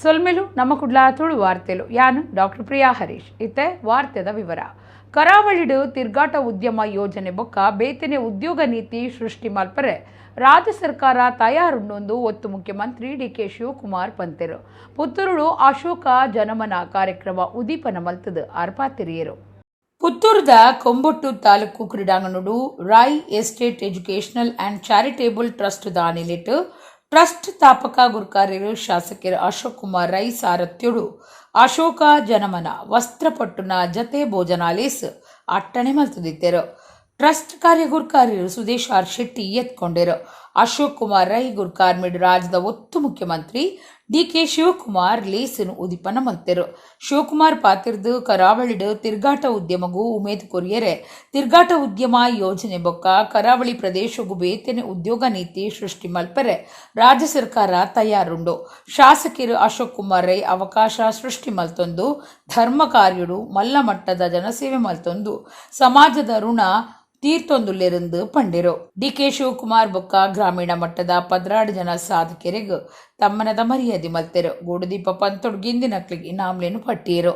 ಸೊಲ್ಮೆಲು ನಮ್ಮ ಕುಡ್ಲ ತುಳು ವಾರ್ತೆಲು ಯಾನು ಡಾಕ್ಟರ್ ಪ್ರಿಯಾ ಹರೀಶ್ ಇತ್ತೆ ವಾರ್ತೆದ ವಿವರ. ಕರಾವಳಿಡು ತಿರ್ಗಾಟ ಉದ್ಯಮ ಯೋಜನೆ ಬೊಕ್ಕ ಬೇತನೆ ಉದ್ಯೋಗ ನೀತಿ ಸೃಷ್ಟಿ ಮಲ್ಪರೆ ರಾಜ್ಯ ಸರ್ಕಾರ ತಯಾರುಂಡೊಂದು ಒತ್ತು ಮುಖ್ಯಮಂತ್ರಿ ಡಿ.ಕೆ. ಶಿವಕುಮಾರ್ ಪಂತೆರು ಪುತ್ತೂರು ಅಶೋಕ ಜನಮನ ಕಾರ್ಯಕ್ರಮ ಉದೀಪನ ಮಲ್ತದು ಆರ್ಪಾತಿರಿಯರು. ಪುತ್ತೂರದ ಕೊಂಬೊಟ್ಟು ತಾಲೂಕು ಕ್ರೀಡಾಂಗಣಡು Rai estate educational and charitable trust ದಾನಿಲಿಟ್ಟು ಟ್ರಸ್ಟ್ ಸ್ಥಾಪಕ ಗುರುಕಾರ್ಯರು ಶಾಸಕರು ಅಶೋಕ್ ಕುಮಾರ್ ರೈ ಸಾರಥ್ಯಡು ಅಶೋಕ ಜನಮನ ವಸ್ತ್ರಪಟ್ಟುನ ಜತೆ ಭೋಜನಾಲೇಸ್ ಅಟ್ಟಣೆ ಮಲ್ತದಿದ್ದರು. ಟ್ರಸ್ಟ್ ಕಾರ್ಯಗುರ್ಕಾರ್ಯರು ಸುದೇಶ್ ಆರ್ ಶೆಟ್ಟಿ ಎತ್ಕೊಂಡರು. ಅಶೋಕ್ ಕುಮಾರ್ ರೈ ಗುರ್ಕಾರ್ಮಿಡ್ ರಾಜ್ಯದ ಒತ್ತು ಮುಖ್ಯಮಂತ್ರಿ ಡಿ.ಕೆ. ಶಿವಕುಮಾರ್ ಲೇಸನು ಉದಿಪನ ಮಲ್ತೆರು. ಶಿವಕುಮಾರ್ ಪಾತಿರ್ದು ಕರಾವಳಿಡು ತಿರ್ಗಾಟ ಉದ್ಯಮಗೂ ಉಮೇದು ಕೊರಿಯರೆ ತಿರ್ಗಾಟ ಉದ್ಯಮ ಯೋಜನೆ ಬೊಕ್ಕ ಕರಾವಳಿ ಪ್ರದೇಶಗೂ ಬೇತನೆ ಉದ್ಯೋಗ ನೀತಿ ಸೃಷ್ಟಿ ಮಲ್ಪರೆ ರಾಜ್ಯ ಸರ್ಕಾರ ತಯಾರುಂಡು. ಶಾಸಕರು ಅಶೋಕ್ ಕುಮಾರ್ ರೈ ಅವಕಾಶ ಸೃಷ್ಟಿ ಮಲ್ತೊಂದು ಧರ್ಮ ಕಾರ್ಯಡು ಮಲ್ಲ ಮಟ್ಟದ ಜನಸೇವೆ ಮಲ್ತೊಂದು ಸಮಾಜದ ಋಣ ತೀರ್ತೊಂದುಲ್ಲೆರಂದು ಪಂಡಿರು. ಡಿ.ಕೆ. ಶಿವಕುಮಾರ್ ಬೊಕ್ಕ ಗ್ರಾಮೀಣ ಮಟ್ಟದ ಪದ್ರಾಡು ಜನ ಸಾಧಕರಿಗೂ ತಮ್ಮನದ ಮರ್ಯಾದೆ ಮಲ್ತೆರು. ಗೂಡುದೀಪ ಪಂತೊಡು ಗಿಂದಿನಕ್ಲಿಗೆ ಇನಾಮ್ಲೇನು ಪಟ್ಟಿಯರು.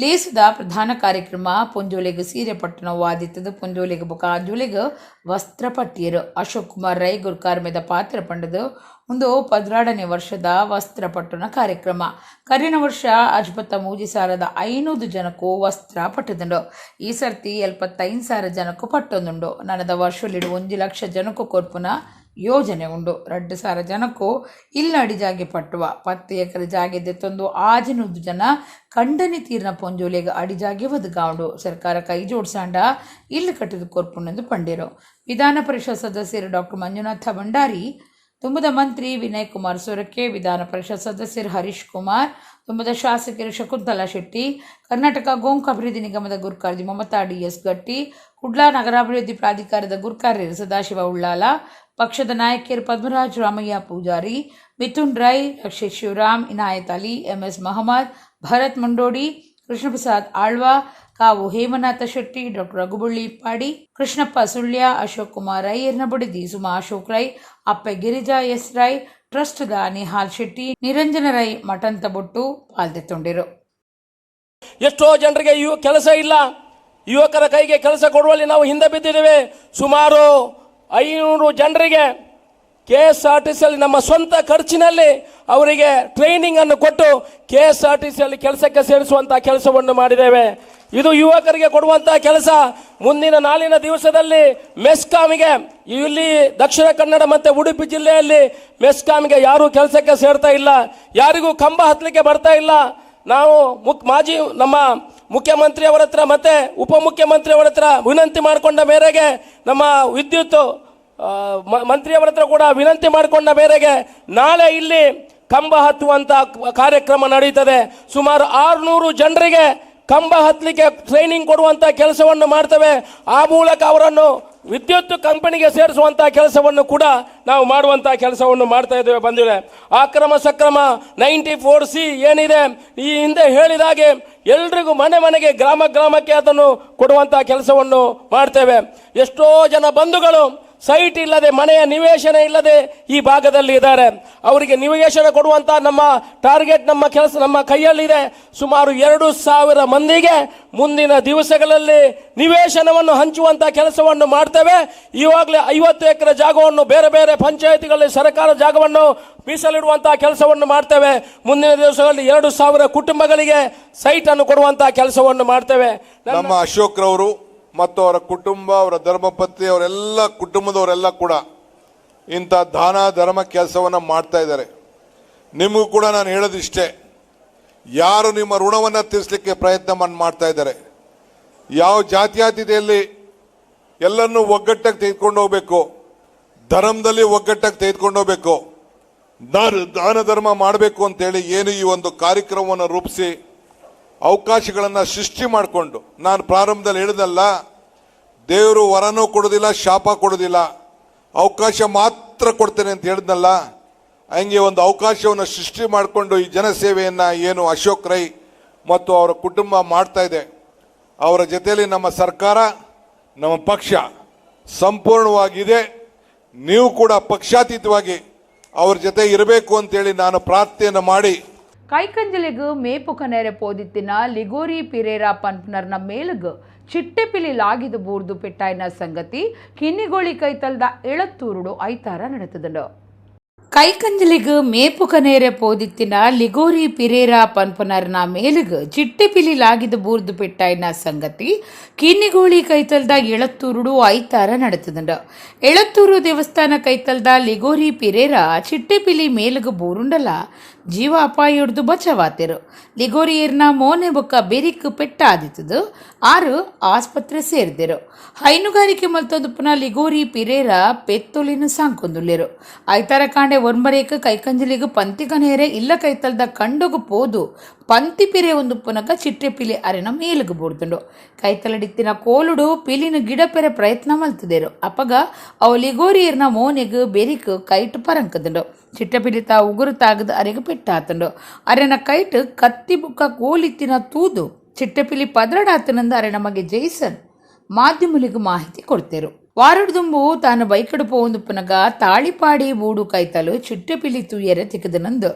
ಲೇಸದ ಪ್ರಧಾನ ಕಾರ್ಯಕ್ರಮ ಪುಂಜೋಲೆಗೆ ಸೀರೆ ಪಟ್ಟಣ ವಾದಿತ್ತದು. ಪುಂಜೋಲೆಗೆ ಬೊಕ್ಕ ಆಂಜೋಲೆಗೆ ವಸ್ತ್ರ ಪಟ್ಟಿಯರು. ಅಶೋಕ್ ಕುಮಾರ್ ರೈ ಗುರ್ಕಾರ್ಮೆದ ಪಾತ್ರ ಪಂಡದು ಒಂದು 12ನೇ ವರ್ಷದ ವಸ್ತ್ರ ಪಟ್ಟಣ ಕಾರ್ಯಕ್ರಮ. ಕರಿನ ವರ್ಷ ಅಜ್ಬತ್ತ 3,500 ಜನಕ್ಕೂ ವಸ್ತ್ರ ಪಟ್ಟದುಂಡು. ಈ ಸರ್ತಿ 75,000 ಜನಕ್ಕೂ ಪಟ್ಟೊಂದುಂಡು. ನನದ ವರ್ಷಲಿಡು 1 ಲಕ್ಷ ಜನಕ್ಕೂ ಕೊರ್ಪುನ ಯೋಜನೆ ಉಂಡು. 2,000 ಜನಕ್ಕೂ ಇಲ್ಲ ಅಡಿಜಾಗೆ ಪಟ್ಟುವ 10 ಎಕರೆ ಜಾಗೆದೆ ತಂದು 600 ಜನ ಕಂಡನಿ ತೀರ್ನ ಪೊಂಜೋಲೆಗೆ ಅಡಿಜಾಗೆ ಒದಗಾಂಡು ಸರ್ಕಾರ ಕೈ ಜೋಡ್ಸಾಂಡ ಇಲ್ಲಿ ಕಟ್ಟಿದ ಕೊರ್ಪುನೆಂದು ಪಂಡಿರು. ವಿಧಾನ ಪರಿಷತ್ ಸದಸ್ಯರು ಡಾಕ್ಟರ್ ಮಂಜುನಾಥ ಭಂಡಾರಿ, ತುಂಬದ ಮಂತ್ರಿ ವಿನಯ್ ಕುಮಾರ್ ಸೊರಕೆ, ವಿಧಾನ ಪರಿಷತ್ ಸದಸ್ಯರು ಹರೀಶ್ ಕುಮಾರ್, ತುಂಬದ ಶಾಸಕರು ಶಕುಂತಲಾ ಶೆಟ್ಟಿ, ಕರ್ನಾಟಕ ಗೋಂಕು ಅಭಿವೃದ್ಧಿ ನಿಗಮದ ಗುರ್ಕಾರ್ಜಿ ಮಮತಾ ಡಿ.ಎಸ್. ಗಟ್ಟಿ, ಕುಡ್ಲಾ ನಗರಾಭಿವೃದ್ಧಿ ಪ್ರಾಧಿಕಾರದ ಗುರ್ಕಾರ್ಯರು ಸದಾಶಿವ ಉಳ್ಳಾಲ, ಪಕ್ಷದ ನಾಯಕಿಯರು ಪದ್ಮರಾಜ್ ರಾಮಯ್ಯ ಪೂಜಾರಿ, ಮಿಥುನ್ ರೈ, ರಕ್ಷಿತ್ ಶಿವರಾಮ್, ಇನಾಯತ್ ಅಲಿ, ಎಂ.ಎಸ್. ಮಹಮ್ಮದ್, ಭರತ್ ಮುಂಡೋಡಿ, ಕೃಷ್ಣಪ್ರಸಾದ್ ಆಳ್ವಾ, ಕಾವು ಹೇಮನಾಥ ಶೆಟ್ಟಿ, ಡಾಕ್ಟರ್ ರಘುಬಳ್ಳಿ ಪಾಡಿ, ಕೃಷ್ಣಪ್ಪ ಸುಳ್ಯ, ಅಶೋಕ್ ಕುಮಾರ್ ರೈ ಎರ್ನಬಡಿದಿ, ಸುಮಾ ಅಶೋಕ್ ರೈ, ಅಪ್ಪೆ ಗಿರಿಜಾ ಎಸ್ ರೈ, ಟ್ರಸ್ಟ್ದ ನಿಹಾಲ್ ಶೆಟ್ಟಿ, ನಿರಂಜನ ರೈ ಮಠಂತ ಬೊಟ್ಟು ಪಾಲ್ದೆತ್ತೊಂಡಿರು. ಎಷ್ಟೋ ಜನರಿಗೆ ಕೆಲಸ ಇಲ್ಲ. ಯುವಕರ ಕೈಗೆ ಕೆಲಸ ಕೊಡುವಲ್ಲಿ ನಾವು ಹಿಂದೆ ಬಿದ್ದಿದ್ದೇವೆ. ಸುಮಾರು 500 ಜನರಿಗೆ KSRTCಯಲ್ಲಿ ನಮ್ಮ ಸ್ವಂತ ಖರ್ಚಿನಲ್ಲಿ ಅವರಿಗೆ ಟ್ರೈನಿಂಗ್ ಅನ್ನು ಕೊಟ್ಟು KSRTCಯಲ್ಲಿ ಕೆಲಸಕ್ಕೆ ಸೇರಿಸುವಂತಹ ಕೆಲಸವನ್ನು ಮಾಡಿದ್ದೇವೆ. ಇದು ಯುವಕರಿಗೆ ಕೊಡುವಂತಹ ಕೆಲಸ. ಮುಂದಿನ ನಾಳಿನ ದಿವಸದಲ್ಲಿ ಮೆಸ್ಕಾಮಿಗೆ ಇಲ್ಲಿ ದಕ್ಷಿಣ ಕನ್ನಡ ಮತ್ತು ಉಡುಪಿ ಜಿಲ್ಲೆಯಲ್ಲಿ ಮೆಸ್ಕಾಮಿಗೆ ಯಾರೂ ಕೆಲಸಕ್ಕೆ ಸೇರ್ತಾ ಇಲ್ಲ, ಯಾರಿಗೂ ಕಂಬ ಹತ್ತಲಿಕ್ಕೆ ಬರ್ತಾ ಇಲ್ಲ. ನಾವು ಮಾಜಿ ನಮ್ಮ ಮುಖ್ಯಮಂತ್ರಿಯವರ ಹತ್ರ ಮತ್ತೆ ಉಪಮುಖ್ಯಮಂತ್ರಿಯವರ ಹತ್ರ ವಿನಂತಿ ಮಾಡಿಕೊಂಡ ಮೇರೆಗೆ, ನಮ್ಮ ವಿದ್ಯುತ್ ಮಂತ್ರಿಯವರ ಹತ್ರ ಕೂಡ ವಿನಂತಿ ಮಾಡಿಕೊಂಡ ಮೇರೆಗೆ ನಾಳೆ ಇಲ್ಲಿ ಕಂಬ ಹತ್ತುವಂತ ಕಾರ್ಯಕ್ರಮ ನಡೀತದೆ. ಸುಮಾರು 600 ಜನರಿಗೆ ಕಂಬ ಹತ್ತಲಿಕ್ಕೆ ಟ್ರೈನಿಂಗ್ ಕೊಡುವಂತ ಕೆಲಸವನ್ನು ಮಾಡ್ತೇವೆ. ಆ ಮೂಲಕ ಅವರನ್ನು ವಿದ್ಯುತ್ ಕಂಪನಿಗೆ ಸೇರಿಸುವಂತಹ ಕೆಲಸವನ್ನು ಕೂಡ ನಾವು ಮಾಡುವಂತಹ ಕೆಲಸವನ್ನು ಮಾಡ್ತಾ ಇದ್ದೇವೆ. ಬಂದಿದೆ ಅಕ್ರಮ ಸಕ್ರಮ 94C ಏನಿದೆ, ಈ ಹಿಂದೆ ಹೇಳಿದ ಹಾಗೆ ಎಲ್ರಿಗೂ ಮನೆ ಮನೆಗೆ ಗ್ರಾಮಕ್ಕೆ ಅದನ್ನು ಕೊಡುವಂತಹ ಕೆಲಸವನ್ನು ಮಾಡ್ತೇವೆ. ಎಷ್ಟೋ ಜನ ಬಂಧುಗಳು ಸೈಟ್ ಇಲ್ಲದೆ, ಮನೆಯ ನಿವೇಶನ ಇಲ್ಲದೆ ಈ ಭಾಗದಲ್ಲಿ ಇದ್ದಾರೆ. ಅವರಿಗೆ ನಿವೇಶನ ಕೊಡುವಂತ ನಮ್ಮ ಟಾರ್ಗೆಟ್, ನಮ್ಮ ಕೆಲಸ ನಮ್ಮ ಕೈಯಲ್ಲಿದೆ. ಸುಮಾರು 2,000 ಮಂದಿಗೆ ಮುಂದಿನ ದಿವಸಗಳಲ್ಲಿ ನಿವೇಶನವನ್ನು ಹಂಚುವಂತ ಕೆಲಸವನ್ನು ಮಾಡ್ತೇವೆ. ಇವಾಗಲೇ 50 ಎಕರೆ ಜಾಗವನ್ನು ಬೇರೆ ಬೇರೆ ಪಂಚಾಯತಿಗಳಲ್ಲಿ ಸರ್ಕಾರ ಜಾಗವನ್ನು ಮೀಸಲಿಡುವಂತಹ ಕೆಲಸವನ್ನು ಮಾಡ್ತೇವೆ. ಮುಂದಿನ ದಿವಸಗಳಲ್ಲಿ 2,000 ಕುಟುಂಬಗಳಿಗೆ ಸೈಟ್ ಅನ್ನು ಕೊಡುವಂತಹ ಕೆಲಸವನ್ನು ಮಾಡ್ತೇವೆ. ನಮ್ಮ ಅಶೋಕ್ ರವರು ಮತ್ತು ಅವರ ಕುಟುಂಬ, ಅವರ ಧರ್ಮಪತ್ನಿ, ಅವರೆಲ್ಲ ಕುಟುಂಬದವರೆಲ್ಲ ಕೂಡ ಇಂಥ ದಾನ ಧರ್ಮ ಕೆಲಸವನ್ನು ಮಾಡ್ತಾ ಇದ್ದಾರೆ. ನಿಮಗೂ ಕೂಡ ನಾನು ಹೇಳೋದಿಷ್ಟೇ, ಯಾರು ನಿಮ್ಮ ಋಣವನ್ನು ತೀರಿಸಲಿಕ್ಕೆ ಪ್ರಯತ್ನ ಮಾಡ್ತಾ ಇದ್ದಾರೆ, ಯಾವ ಜಾತ್ಯಾತೀತೆಯಲ್ಲಿ ಎಲ್ಲರನ್ನೂ ಒಗ್ಗಟ್ಟಾಗಿ ತೆಗೆದುಕೊಂಡು ಹೋಗ್ಬೇಕು, ಧರ್ಮದಲ್ಲಿ ಒಗ್ಗಟ್ಟಾಗಿ ತೆಗೆದುಕೊಂಡು ಹೋಗ್ಬೇಕು, ದಾನ ಧರ್ಮ ಮಾಡಬೇಕು ಅಂತೇಳಿ ಏನು ಈ ಒಂದು ಕಾರ್ಯಕ್ರಮವನ್ನು ರೂಪಿಸಿ ಅವಕಾಶಗಳನ್ನು ಸೃಷ್ಟಿ ಮಾಡಿಕೊಂಡು, ನಾನು ಪ್ರಾರಂಭದಲ್ಲಿ ಹೇಳಿದಲ್ಲ, ದೇವರು ವರನೂ ಕೊಡೋದಿಲ್ಲ, ಶಾಪ ಕೊಡೋದಿಲ್ಲ, ಅವಕಾಶ ಮಾತ್ರ ಕೊಡ್ತೇನೆ ಅಂತ ಹೇಳಿದ್ನಲ್ಲ, ಹಂಗೆ ಒಂದು ಅವಕಾಶವನ್ನು ಸೃಷ್ಟಿ ಮಾಡಿಕೊಂಡು ಈ ಜನಸೇವೆಯನ್ನು ಏನು ಅಶೋಕ್ ರೈ ಮತ್ತು ಅವರ ಕುಟುಂಬ ಮಾಡ್ತಾ ಇದೆ, ಅವರ ಜೊತೆಯಲ್ಲಿ ನಮ್ಮ ಸರ್ಕಾರ, ನಮ್ಮ ಪಕ್ಷ ಸಂಪೂರ್ಣವಾಗಿದೆ. ನೀವು ಕೂಡ ಪಕ್ಷಾತೀತವಾಗಿ ಅವ್ರ ಜೊತೆ ಇರಬೇಕು ಅಂತೇಳಿ ನಾನು ಪ್ರಾರ್ಥನೆಯನ್ನು ಮಾಡಿ ಕೈಕಂಜಲಿಗು ಮೇಪುಕ ನೆರೆ ಪೋದಿತ್ತಿನ ಲಿಗೋರಿ ಪಿರೇರಾ ಪನ್ಪನರ್ನ ಮೇಲುಗು ಚಿಟ್ಟೆಪಿಲಿ ಲಾಗಿದು ಬೂರ್ದು ಪೆಟ್ಟಾಯಿನ ಸಂಗತಿ ಕಿನ್ನಿಗೋಳಿ ಕೈತಲ್ದ ಎಳತ್ತೂರುಡು ಐತಾರ ನಡೆತದಂಡು. ಕೈಕಂಜಲಿಗು ಮೇಪುಕ ನೇರೆ ಪೋದಿತ್ತಿನ ಲಿಗೋರಿ ಪಿರೇರಾ ಪನ್ಪನರ್ನ ಮೇಲುಗು ಚಿಟ್ಟೆಪಿಲಿ ಲಾಗಿದು ಬೂರ್ದು ಪೆಟ್ಟಾಯಿನ ಸಂಗತಿ ಕಿನ್ನಿಗೋಳಿ ಕೈತಲ್ದ ಎಳತ್ತೂರುಡು ಐತಾರ ನಡೆತದಂಡು. ಎಳತ್ತೂರು ದೇವಸ್ಥಾನ ಕೈತಲ್ದ ಲಿಗೋರಿ ಪಿರೇರಾ ಚಿಟ್ಟೆಪಿಲಿ ಮೇಲುಗು ಬೂರುಂಡಲ ಜೀವ ಅಪಾಯುಡ್ದು ಬಚಾವಾತಿರು. ಲಿಗೋರಿಯರ್ನ ಮೋನೆ ಬೊಕ್ಕ ಬೆರಿಕ್ ಪೆಟ್ಟಾದಿತ್ತದು 6 ಆಸ್ಪತ್ರೆ ಸೇರಿದಿರು. ಹೈನುಗಾರಿಕೆ ಮಲ್ತೊಂದುಪ್ಪುನ ಲಿಗೋರಿ ಪಿರೇರಾ ಪೆತ್ತೊಲಿನ ಸಾಂಕೊಂದುಲ್ಲೆರು. ಐತಾರ ಕಾಂಡೆ ಒರ್ಮರೇಕ ಕೈಕಂಜಲಿಗು ಪಂತಿಗ ನೇರೆ ಇಲ್ಲ ಕೈತಲ್ದ ಕಂಡುಗು ಪೋದು ಪಂತಿ ಪಿರೆ ಒಂದು ಪುನಕ ಚಿಟ್ಟೆ ಪಿಲಿ ಅರೆನ ಮೇಲುಗು ಬೂಡ್ದುಂಡು. ಕೈತಲಡಿತ್ತಿನ ಕೋಲುಡು ಪಿಲಿನ ಗಿಡಪೆರೆ ಪ್ರಯತ್ನ ಮಲ್ತದೇರು. ಅಪಗ ಅವು ಲಿಗೋರಿಯರ್ನ ಮೋನೆಗು ಬೆರಿಕ್ ಕೈಟ್ ಪರಂಕದುಂಡು. ಚಿಟ್ಟೆ ಪಿಲಿತ ಉಗುರು ತಾಗದ ಅರೆಗೆ ಪೆಟ್ಟಾತುಂಡು. ಅರೆನ ಕೈಟ್ ಕತ್ತಿ ಬುಕ್ಕ ಕೋಲಿತ್ತಿನ ತೂದು ಚಿಟ್ಟೆ ಪಿಲಿ ಪದ್ರಡಾತನಂದ ಅರೆ ನಮಗೆ ಜೈಸನ್ ಮಾಧ್ಯಮಲಿಗು ಮಾಹಿತಿ ಕೊಡ್ತೇರು. ವಾರಡ್ದುಂಬು ತಾನು ಬೈಕಡು ಪೋಂದು ಪುನಗ ತಾಳಿಪಾಡಿ ಬೂಡು ಕೈತಲು ಚಿಟ್ಟೆಪಿಲಿ ತೂಯರೆ ತಿಕ್ಕದನಂದು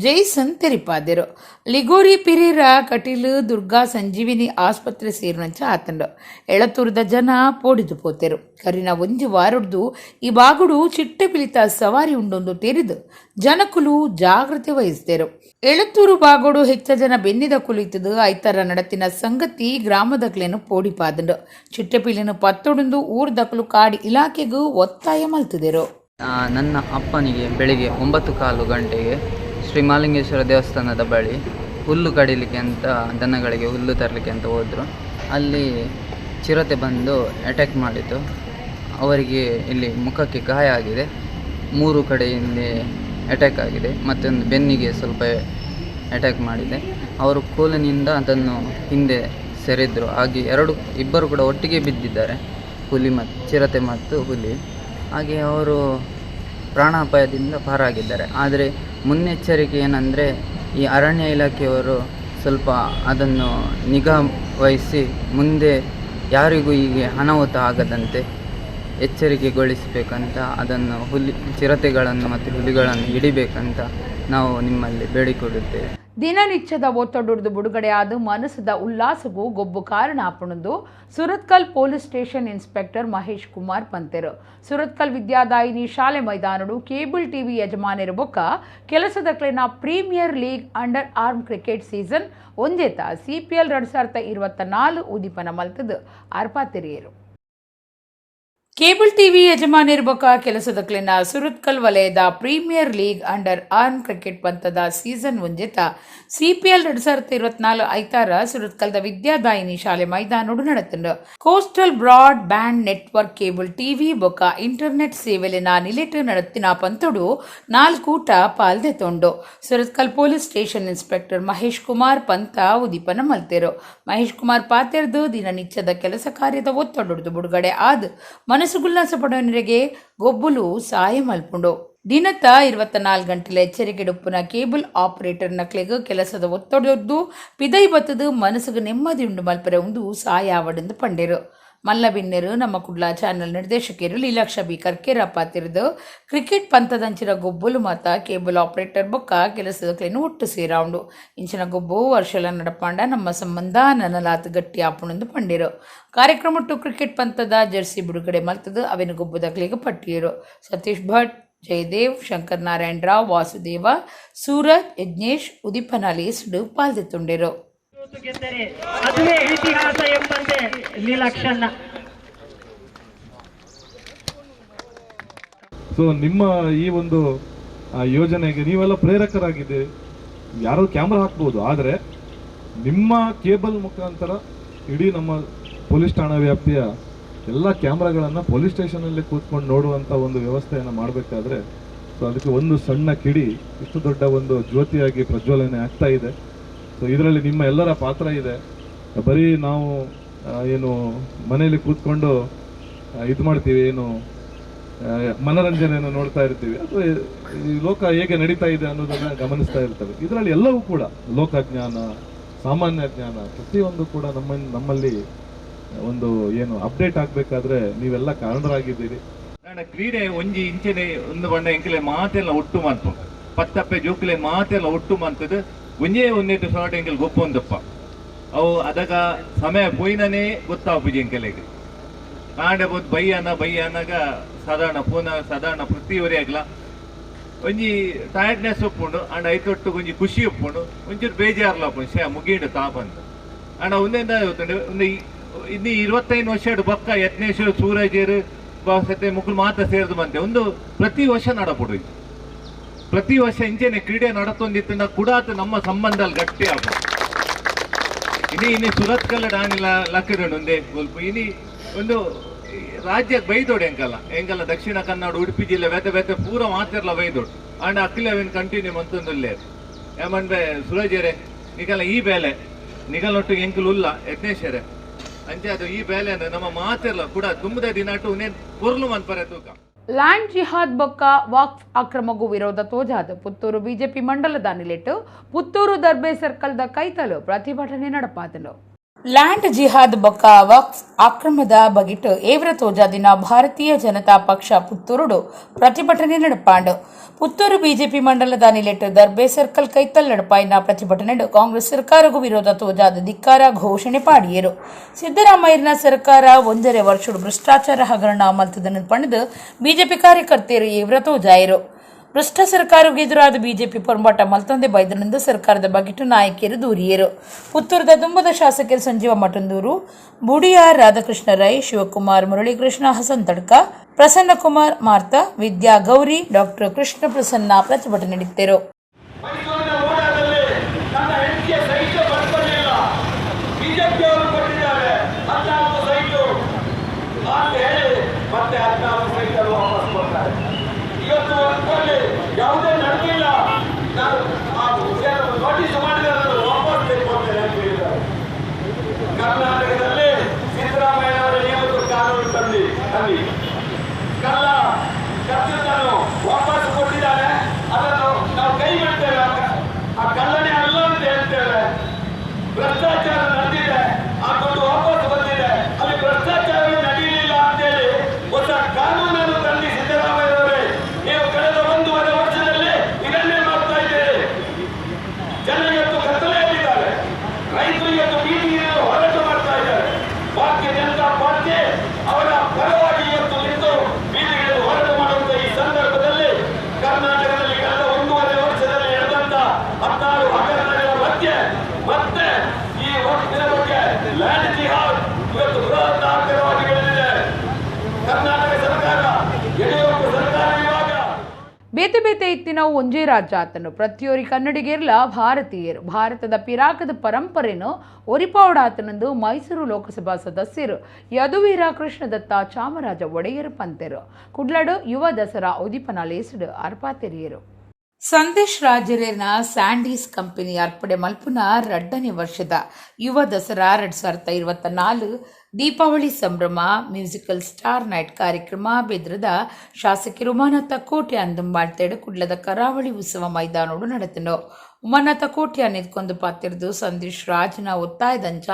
ಜೈಸನ್ ತೆರಿಪಾದೆರು. ಲಿಗೋರಿ ಪಿರೇರಾ ಕಟೀಲು ದುರ್ಗಾ ಸಂಜೀವಿನಿ ಆಸ್ಪತ್ರೆ ಸೇರಿನಂಚ ಆತಂಡು. ಎಳತೂರದ ಜನ ಪೋಡಿದು ಪೋತೆರು. ಕರಿನ ಒಂಜಿ ವಾರಡ್ದು ಈ ಬಾಗುಡು ಚಿಟ್ಟೆಪಿಲಿತ ಸವಾರಿ ಉಂಡೊಂದು ತೆರಿದು ಜನಕುಲು ಜಾಗ್ರತೆ ವಹಿಸಿದೆರು. ಎಳತ್ತೂರು ಬಾಗೋಡು ಹೆಚ್ಚ ಜನ ಬೆನ್ನಿದ ಕುಳಿತದು ಐತರ ನಡತಿನ ಸಂಗತಿ ಗ್ರಾಮದಕ್ಲೇನು ಪೋಡಿಪಾದಂಡು. ಚಿಟ್ಟೆಪಿಲಿನ ಪತ್ತೊಡೊಂದು ಊರ್ದಕ್ಲು ಕಾಡಿ ಇಲಾಖೆಗೂ ಒತ್ತಾಯ ಮಲ್ತಿದೆರು. ನನ್ನ ಅಪ್ಪನಿಗೆ ಬೆಳಿಗ್ಗೆ 9:15 ಗಂಟೆಗೆ ಶ್ರೀ ಮಹಾಲಿಂಗೇಶ್ವರ ದೇವಸ್ಥಾನದ ಬಳಿ ಹುಲ್ಲು ಕಡಿಲಿಕ್ಕೆ ಅಂತ ದನಗಳಿಗೆ ಹುಲ್ಲು ತರಲಿಕ್ಕೆ ಅಂತ ಹೋದರು. ಅಲ್ಲಿ ಚಿರತೆ ಬಂದು ಅಟ್ಯಾಕ್ ಮಾಡಿತು. ಅವರಿಗೆ ಇಲ್ಲಿ ಮುಖಕ್ಕೆ ಗಾಯ ಆಗಿದೆ. 3 ಕಡೆಯಿಂದ ಅಟ್ಯಾಕ್ ಆಗಿದೆ. ಮತ್ತೊಂದು ಬೆನ್ನಿಗೆ ಸ್ವಲ್ಪ ಅಟ್ಯಾಕ್ ಮಾಡಿದೆ. ಅವರು ಕೋಲಿನಿಂದ ಅದನ್ನು ಹಿಂದೆ ಸೆರೆದ್ರು. ಹಾಗೆ ಇಬ್ಬರು ಕೂಡ ಒಟ್ಟಿಗೆ ಬಿದ್ದಿದ್ದಾರೆ, ಹುಲಿ ಮತ್ತು ಚಿರತೆ ಮತ್ತು ಹುಲಿ. ಹಾಗೆ ಅವರು ಪ್ರಾಣಾಪಾಯದಿಂದ ಪಾರಾಗಿದ್ದಾರೆ. ಆದರೆ ಮುನ್ನೆಚ್ಚರಿಕೆ ಏನಂದರೆ ಈ ಅರಣ್ಯ ಇಲಾಖೆಯವರು ಸ್ವಲ್ಪ ಅದನ್ನು ನಿಗಾ ವಹಿಸಿ ಮುಂದೆ ಯಾರಿಗೂ ಹೀಗೆ ಅನಾಹುತ ಆಗದಂತೆ ಎಚ್ಚರಿಕೆಗೊಳಿಸಬೇಕಂತ, ಅದನ್ನು ಚಿರತೆಗಳನ್ನು ಮತ್ತು ಹುಲಿಗಳನ್ನು ಹಿಡಿಬೇಕಂತ ನಾವು ನಿಮ್ಮಲ್ಲಿ ಬೇಡಿಕೊಳ್ಳುತ್ತೇವೆ. ದಿನನಿತ್ಯದ ಒತ್ತಡದ ಬಿಡುಗಡೆಯಾದ ಮನಸ್ಸದ ಉಲ್ಲಾಸಗೂ ಗೊಬ್ಬು ಕಾರಣ ಆಪಣದು Surathkal police station inspector Mahesh Kumar ಪಂತೆರು. ಸುರತ್ಕಲ್ ವಿದ್ಯಾದಾಯಿನಿ ಶಾಲೆ ಮೈದಾನಡು ಕೇಬಲ್ ಟಿವಿ ಯಜಮಾನರು ಬೊಕ್ಕ ಕೆಲಸದಕ್ಲಿನ premier league under arm cricket season ಒಂಜೇತ CPL 2024 ಉದೀಪನ ಮಲ್ತದು ಅರ್ಪಾತೆರಿಯರು. ಕೇಬಲ್ ಟಿವಿ ಯಜಮಾನಿರ್ಬಕ ಕೆಲಸದಕ್ಲಿನ ಸುರತ್ಕಲ್ ವಲಯದ premier league under arm cricket ಪಂತದ ಸೀಸನ್ ಒಂಜೆತ CPL 2024 ಐತಾರ ಸುರತ್ಕಲ್ದ ವಿದ್ಯಾದಾಯಿನಿ ಶಾಲೆ ಮೈದಾನೋಡು ನಡೆತಂಡು. Coastal broadband network cable TV ಬೊಕ ಇಂಟರ್ನೆಟ್ ಸೇವೆಲಿನ ನಿಲೆಟ್ ನಡತಿನ ಪಂತೋಡು 4 ಊಟ ಪಾಲ್ದೆತೊಂಡು. Surathkal police station inspector Mahesh Kumar ಪಂತ ಉದೀಪನ ಮಲ್ತೆರು. ಮಹೇಶ್ ಕುಮಾರ್ ಪಾತೆರ್ದು ದಿನನಿತ್ಯದ ಕೆಲಸ ಕಾರ್ಯದ ಒತ್ತಡದು ಬಿಡುಗಡೆ ಆದ ಮನಸ್ಸುಗುಲ್ಲಾಸ ಪಡೋನರಿಗೆ ಗೊಬ್ಬುಲು ಸಹಾಯ ಮಲ್ಪುಂಡು. ದಿನದ 24 ಗಂಟೆಲ ಎಚ್ಚರಿಕೆಡುಪ್ಪುನ ಕೇಬಲ್ ಆಪರೇಟರ್ ನಕ್ಲೆಗ್ ಕೆಲಸದ ಒತ್ತಡದ್ದು ಪಿದೈ ಬತ್ತದು ಮನಸ್ಸಿಗೆ ನೆಮ್ಮದಿ ಉಂಡು ಮಲ್ಪರೆ ಉಂದು ಸಹಾಯ ಆವಡೆಂದು ಪಂಡೆರು. ಮಲ್ಲ ಬಿನ್ನೆರು ನಮ್ಮ ಕುಡ್ಲ ಚಾನೆಲ್ ನಿರ್ದೇಶಕರು ಲೀಲಾಕ್ಷ ಬಿ ಕರ್ಕೇರಪ್ಪ ತಿರುದು ಕ್ರಿಕೆಟ್ ಪಂತದಂಚಿನ ಗೊಬ್ಬುಲು ಮಾತ ಕೇಬಲ್ ಆಪರೇಟರ್ ಬೊಕ್ಕ ಕೆಲಸದಕ್ಲೇನು ಒಟ್ಟು ಸೇರಾವುಂಡು. ಇಂಚಿನ ಗೊಬ್ಬು ವರ್ಷಲ ನಡಪಾಂಡ ನಮ್ಮ ಸಂಬಂಧ ನನಲಾತ್ ಗಟ್ಟಿ ಆಪುಣಂದು ಪಂಡಿರು. ಕಾರ್ಯಕ್ರಮ ಕ್ರಿಕೆಟ್ ಪಂತದ ಜರ್ಸಿ ಬಿಡುಗಡೆ ಮಲ್ತದು ಅವೆನು ಗೊಬ್ಬುದಕ್ಲಿಗೆ ಪಟ್ಟಿಯರು. ಸತೀಶ್ ಭಟ್, ಜಯದೇವ್, ಶಂಕರ್ ನಾರಾಯಣ ರಾವ್, ವಾಸುದೇವ, ಸೂರತ್, ಯಜ್ಞೇಶ್ ಉದೀಪನಲ್ಲಿ ಸುಡು ಪಾಲ್ದೆತ್ತುಂಡಿರು. ಅದುವೇ ಇತಿಹಾಸ ಎಂಬಂತೆ ಲೀಲಾಕ್ಷಣ್ಣ. ಸೊ ನಿಮ್ಮ ಈ ಒಂದು ಯೋಜನೆಗೆ ನೀವೆಲ್ಲ ಪ್ರೇರಕರಾಗಿದ್ದೀರಿ. ಯಾರು ಕ್ಯಾಮ್ರಾ ಹಾಕ್ಬೋದು, ಆದರೆ ನಿಮ್ಮ ಕೇಬಲ್ ಮುಖಾಂತರ ಇಡೀ ನಮ್ಮ ಪೊಲೀಸ್ ಠಾಣಾ ವ್ಯಾಪ್ತಿಯ ಎಲ್ಲ ಕ್ಯಾಮ್ರಾಗಳನ್ನು ಪೊಲೀಸ್ ಸ್ಟೇಷನಲ್ಲಿ ಕೂತ್ಕೊಂಡು ನೋಡುವಂಥ ಒಂದು ವ್ಯವಸ್ಥೆಯನ್ನು ಮಾಡಬೇಕಾದ್ರೆ ಸೊ ಅದಕ್ಕೆ ಒಂದು ಸಣ್ಣ ಕಿಡಿ ಇಷ್ಟು ದೊಡ್ಡ ಒಂದು ಜ್ಯೋತಿಯಾಗಿ ಪ್ರಜ್ವಲನೆ ಆಗ್ತಾ ಇದೆ. ಸೊ ಇದರಲ್ಲಿ ನಿಮ್ಮ ಎಲ್ಲರ ಪಾತ್ರ ಇದೆ. ಬರೀ ನಾವು ಏನು ಮನೆಯಲ್ಲಿ ಕೂತ್ಕೊಂಡು ಇದು ಮಾಡ್ತೀವಿ, ಏನು ಮನೋರಂಜನೆಯನ್ನು ನೋಡ್ತಾ ಇರ್ತೀವಿ, ಅಥವಾ ಈ ಲೋಕ ಹೇಗೆ ನಡೀತಾ ಇದೆ ಅನ್ನೋದನ್ನು ಗಮನಿಸ್ತಾ ಇರ್ತೇವೆ. ಇದರಲ್ಲಿ ಎಲ್ಲವೂ ಕೂಡ ಲೋಕಜ್ಞಾನ, ಸಾಮಾನ್ಯ ಜ್ಞಾನ ಪ್ರತಿಯೊಂದು ಕೂಡ ನಮ್ಮಲ್ಲಿ ಒಂದು ಏನು ಅಪ್ಡೇಟ್ ಆಗಬೇಕಾದ್ರೆ ನೀವೆಲ್ಲ ಕಾರಣರಾಗಿದ್ದೀರಿ. ಕ್ರೀಡೆ ಒಂಜಿ ಇಂಚನೆ ಒಂದು ಬಣ್ಣ ಎಂಕಲೆ ಮಾತೆಲ್ಲ ಒಟ್ಟು ಮಾಡ್ತು, ಪತ್ತಪ್ಪೆ ಜೋಕಲೆ ಮಾತೆಲ್ಲ ಒಟ್ಟು ಮಾಡ್ತದೆ. ಒಂಜೇ ಒಂದೇಟು ಸೊರಟ ಎಂಕಲ್ ಗೊಪ್ಪೊಂದಪ್ಪ ಅವು ಅದಗ ಸಮಯ ಪೋಯಿನೇ ಗೊತ್ತಾಪುಜಿ ಎಂಕಲೆಗೆ ಕಾಂಡೆ ಬೋದು ಬೈ ಅನ್ನಗ ಸಾಧಾರಣ ಪ್ರತಿ ಒರೆಯಾಗ್ಲ ಒಂಜಿ ಟಯರ್ಡ್ನೆಸ್ ಒಪ್ಪುಂಡು ಅಂಡ್ ಐತೊಟ್ಟು ಒಂಜಿ ಖುಷಿ ಒಪ್ಪುಂಡು ಒಂಚೂರು ಬೇಜಾರ್ಲ ಒಪ್ಪುಂಡು ಶೇ ಮುಗಿಂಡು ತಾಪಂತ ಅಂಡ ಒಂದೆಂದ ಒಂದು ಇನ್ನು 25 ವರ್ಷ ಬಕ್ಕ ಯತ್ನೇಶ್ವರ ಸೂರಜೇರು ಸತೆ ಮುಕ್ಕಳು ಮಾತ್ರ ಸೇರಿದು ಬಂತೆ ಒಂದು ಪ್ರತಿ ವರ್ಷ ನಡಪಡು ಪ್ರತಿ ವರ್ಷ ಇಂಚೆನೆ ಕ್ರೀಡೆ ನಡತೊಂದಿತ್ತ ಕೂಡ ನಮ್ಮ ಸಂಬಂಧ ಗಟ್ಟಿ ಆಗ್ಬೋದು ಇನ್ನು ಸುರತ್ ಕಲ್ಲ ಡಾನಿಲ್ಲ ಲಕ್ಕದಂಡು ಒಂದೇ ಸ್ವಲ್ಪ ಒಂದು ರಾಜ್ಯಕ್ಕೆ ಬೈದೋಡು ಎಂಕಲ್ಲ ದಕ್ಷಿಣ ಕನ್ನಡ ಉಡುಪಿ ಜಿಲ್ಲೆ ಬೇತೆ ಪೂರ ಮಾತಿರ್ಲ ಬೈದೋಡು ಅಂಡ್ ಅಕ್ಕಿಲವೇನು ಕಂಟಿನ್ಯೂ ಮಂತೊಂದುಲ್ಲೇ ಏಮಂದ್ರೆ ಸುರಜೇರೆ ನಿಗಲ್ಲ ಈ ಬೇಲೆ ನಿಗಲೊಟ್ಟು ಎಂಕಲು ಉಲ್ಲ ಯತ್ನೇಶ್ವರೆ ಅಂಚೆ ಅದು ಈ ಬೇಲೆ ಅಂದ್ರೆ ನಮ್ಮ ಮಾತಿರ್ಲ ಕೂಡ ತುಂಬದ ದಿನಾಟು ನೇನು ಪೊರ್ಲು ಮನ್ಪರೆ ತೂಕ ಲ್ಯಾಂಡ್ ಜಿಹಾದ್ ಬೊಕ್ಕ ವಾಕ್ಫ್ ಅಕ್ರಮಗೂ ವಿರೋಧ ತೋಜಾದ ಪುತ್ತೂರು ಬಿಜೆಪಿ ಮಂಡಲದ ನಿಲೆಟ್ಟು ಪುತ್ತೂರು ದರ್ಬೆ ಸರ್ಕಲ್ದ ಕೈತಲು ಪ್ರತಿಭಟನೆ ನಡಪಾದಲು ಲ್ಯಾಂಡ್ ಜಿಹಾದ್ ಬೊಕ್ಕ ವಕ್ಫ್ ಅಕ್ರಮದ ಬಗಿಟ್ಟು ಏವ್ರ ತೋಜಾದಿನ ಭಾರತೀಯ ಜನತಾ ಪಕ್ಷ ಪುತ್ತೂರುಡು ಪ್ರತಿಭಟನೆ ನಡಪಾಂಡು ಪುತ್ತೂರು ಬಿಜೆಪಿ ಮಂಡಲದ ನಿಲೆಟ್ಟು ದರ್ಬೆ ಸರ್ಕಲ್ ಕೈತಲ್ ನಡಪಾಯಿನ ಪ್ರತಿಭಟನೆ ಕಾಂಗ್ರೆಸ್ ಸರ್ಕಾರಗೂ ವಿರೋಧ ತೋಜಾದ ಧಿಕ್ಕಾರ ಘೋಷಣೆ ಪಾಡಿಯರು ಸಿದ್ದರಾಮಯ್ಯನ ಸರ್ಕಾರ 1.5 ವರ್ಷ ಭ್ರಷ್ಟಾಚಾರ ಹಗರಣ ಮಲ್ತದನ್ನು ಪಣಿದು ಬಿಜೆಪಿ ಕಾರ್ಯಕರ್ತರು ಏವ್ರ ತೋಜಾಯರು ಭ್ರಷ್ಟ ಸರ್ಕಾರಕ್ಕೆ ಎದುರಾದ ಬಿಜೆಪಿ ಪೊಂಬಾಟ ಮಲ್ತೊಂದೆ ಬೈದನೆಂದು ಸರ್ಕಾರದ ಬಗೆಟು ನಾಯಕಿಯರು ದೂರಿಯರು ಪುತ್ತೂರದ ದುಂಬದ ಶಾಸಕರು ಸಂಜೀವ ಮಠಂದೂರು ಬುಡಿಯಾರ್ ರಾಧಾಕೃಷ್ಣ ರೈ ಶಿವಕುಮಾರ್ ಮುರಳೀಕೃಷ್ಣ ಹಸನ್ ತಡ್ಕ ಪ್ರಸನ್ನ ಕುಮಾರ್ ಮಾರ್ತಾ ವಿದ್ಯಾ ಗೌರಿ ಡಾಕ್ಟರ್ ಕೃಷ್ಣ ಪ್ರಸನ್ನ ಪ್ರತಿಭಟನೆ ನಡೆಸಿದರು. ಯಾವುದೇ ನಡೆದಿಲ್ಲ ನೋಟಿಸ್ ಮಾಡಿದರೆ ವಾಪಸ್ ತೆಗೆದುಕೊಳ್ತೇನೆ ಅಂತ ಹೇಳಿದ್ದಾರೆ. ಕರ್ನಾಟಕದಲ್ಲಿ ಸಿದ್ದರಾಮಯ್ಯನವರ ನೇಮಕ ಕಾನೂನು ತಂದು ಕಲ್ಲ ಕರ್ತನ್ನು ವಾಪಸ್ ಕೊಟ್ಟಿದ್ದಾರೆ. ಅದನ್ನು ನಾವು ಕೈ ಬಿಡ್ತೇವೆ. ಆ ಕಲ್ಲನೆ ಅಲ್ಲ ಅಂತ ಹೇಳ್ತೇವೆ. ಭ್ರಷ್ಟಾಚಾರ ನಡೆದಿದೆ, ಆ ದುಡ್ಡು ವಾಪಸ್ ಬಂದಿದೆ, ಅಲ್ಲಿ ಭ್ರಷ್ಟಾಚಾರವೇ ನಡೆಯಲಿಲ್ಲ ಅಂತೇಳಿ ಹೊಸ ಕಾನೂನನ್ನು ತಂದು ಸಿದ್ದರಾಮಯ್ಯನವರೇ ನೀವು ಕಳೆದ 1.5 ವರ್ಷದಲ್ಲಿ ಇದನ್ನೇ ಮಾಡ್ತಾ ಇದ್ದೀರಿ. ಜನರಿಗತ್ತು ಕತ್ತಲೆಯಲ್ಲಿದ್ದಾರೆ, ರೈತರು ಇವತ್ತು ಬೀದಿಗೆ ಹೋರಾಟ ಮಾಡ್ತಾ ಇದ್ದಾರೆ. ಭಾರತೀಯ ಜನತಾ ಪಾರ್ಟಿ ಅವರ ಪರವಾಗಿ ಇವತ್ತು ನಿಂತು ಬೀದಿಗೆ ಹೋರಾಟ ಮಾಡುವಂತ ಈ ಸಂದರ್ಭದಲ್ಲಿ ಕರ್ನಾಟಕದಲ್ಲಿ ಕಳೆದ 1.5 ವರ್ಷದಲ್ಲಿ ನಡೆದಂತ 16 ಹಗರಣಗಳ ಮಧ್ಯೆ ಮತ್ತೆ ಈ ವಕ್ಫಿನ ಬಗ್ಗೆ ಲ್ಯಾಂಡ್ ಜಿಹಾದ್ ಇವತ್ತು ಬೃಹದಾಕಾರವಾಗಿ ಬೆಳೆದಿದೆ. ಕರ್ನಾಟಕ ಸರ್ಕಾರ, ಯಡಿಯೂರಪ್ಪ ಸರ್ಕಾರ ಇವಾಗ ಬೇತೆ ಇತ್ತಿನ ಒಂಜೇ ರಾಜ್ಯ ಆತನು ಪ್ರತಿಯೊರಿ ಕನ್ನಡಿಗೇರ್ಲ ಭಾರತೀಯರು ಭಾರತದ ಪಿರಾಕದ ಪರಂಪರೆಯನ್ನು ಒರಿಪಾವಡಾತನೆಂದು ಮೈಸೂರು ಲೋಕಸಭಾ ಸದಸ್ಯರು ಯದುವೀರ ಕೃಷ್ಣದತ್ತ ಚಾಮರಾಜ ಒಡೆಯರು ಪಂತೆರು ಕುಡ್ಲಡು ಯುವ ದಸರಾ ಉದಿಪನಲೇಸುಡು ಅರ್ಪಾತೆರಿಯರು ಸಂದೇಶ್ ರಾಜರೇನ ಸ್ಯಾಂಡೀಸ್ ಕಂಪನಿ ಅರ್ಪಣೆ ಮಲ್ಪುನ 2ನೇ ವರ್ಷದ ಯುವ ದಸರಾ 2024 ದೀಪಾವಳಿ ಸಂಭ್ರಮ ಮ್ಯೂಸಿಕಲ್ ಸ್ಟಾರ್ ನೈಟ್ ಕಾರ್ಯಕ್ರಮ ಬೆದ್ರದ ಶಾಸಕರು ಉಮಾನಾಥ ಕೋಟೆ ಅಂದಂಬಾಳ್ತೇಡು ಕುಡ್ಲದ ಕರಾವಳಿ ಉತ್ಸವ ಮೈದಾನೋಡು ನಡೆತನು. ಉಮಾನಾಥ ಕೋಟೆ ನಿಂತ್ಕೊಂಡು ಪಾತಿರ್ದು ಸಂದೇಶ್ ರಾಜನ ಒತ್ತಾಯದಂಚ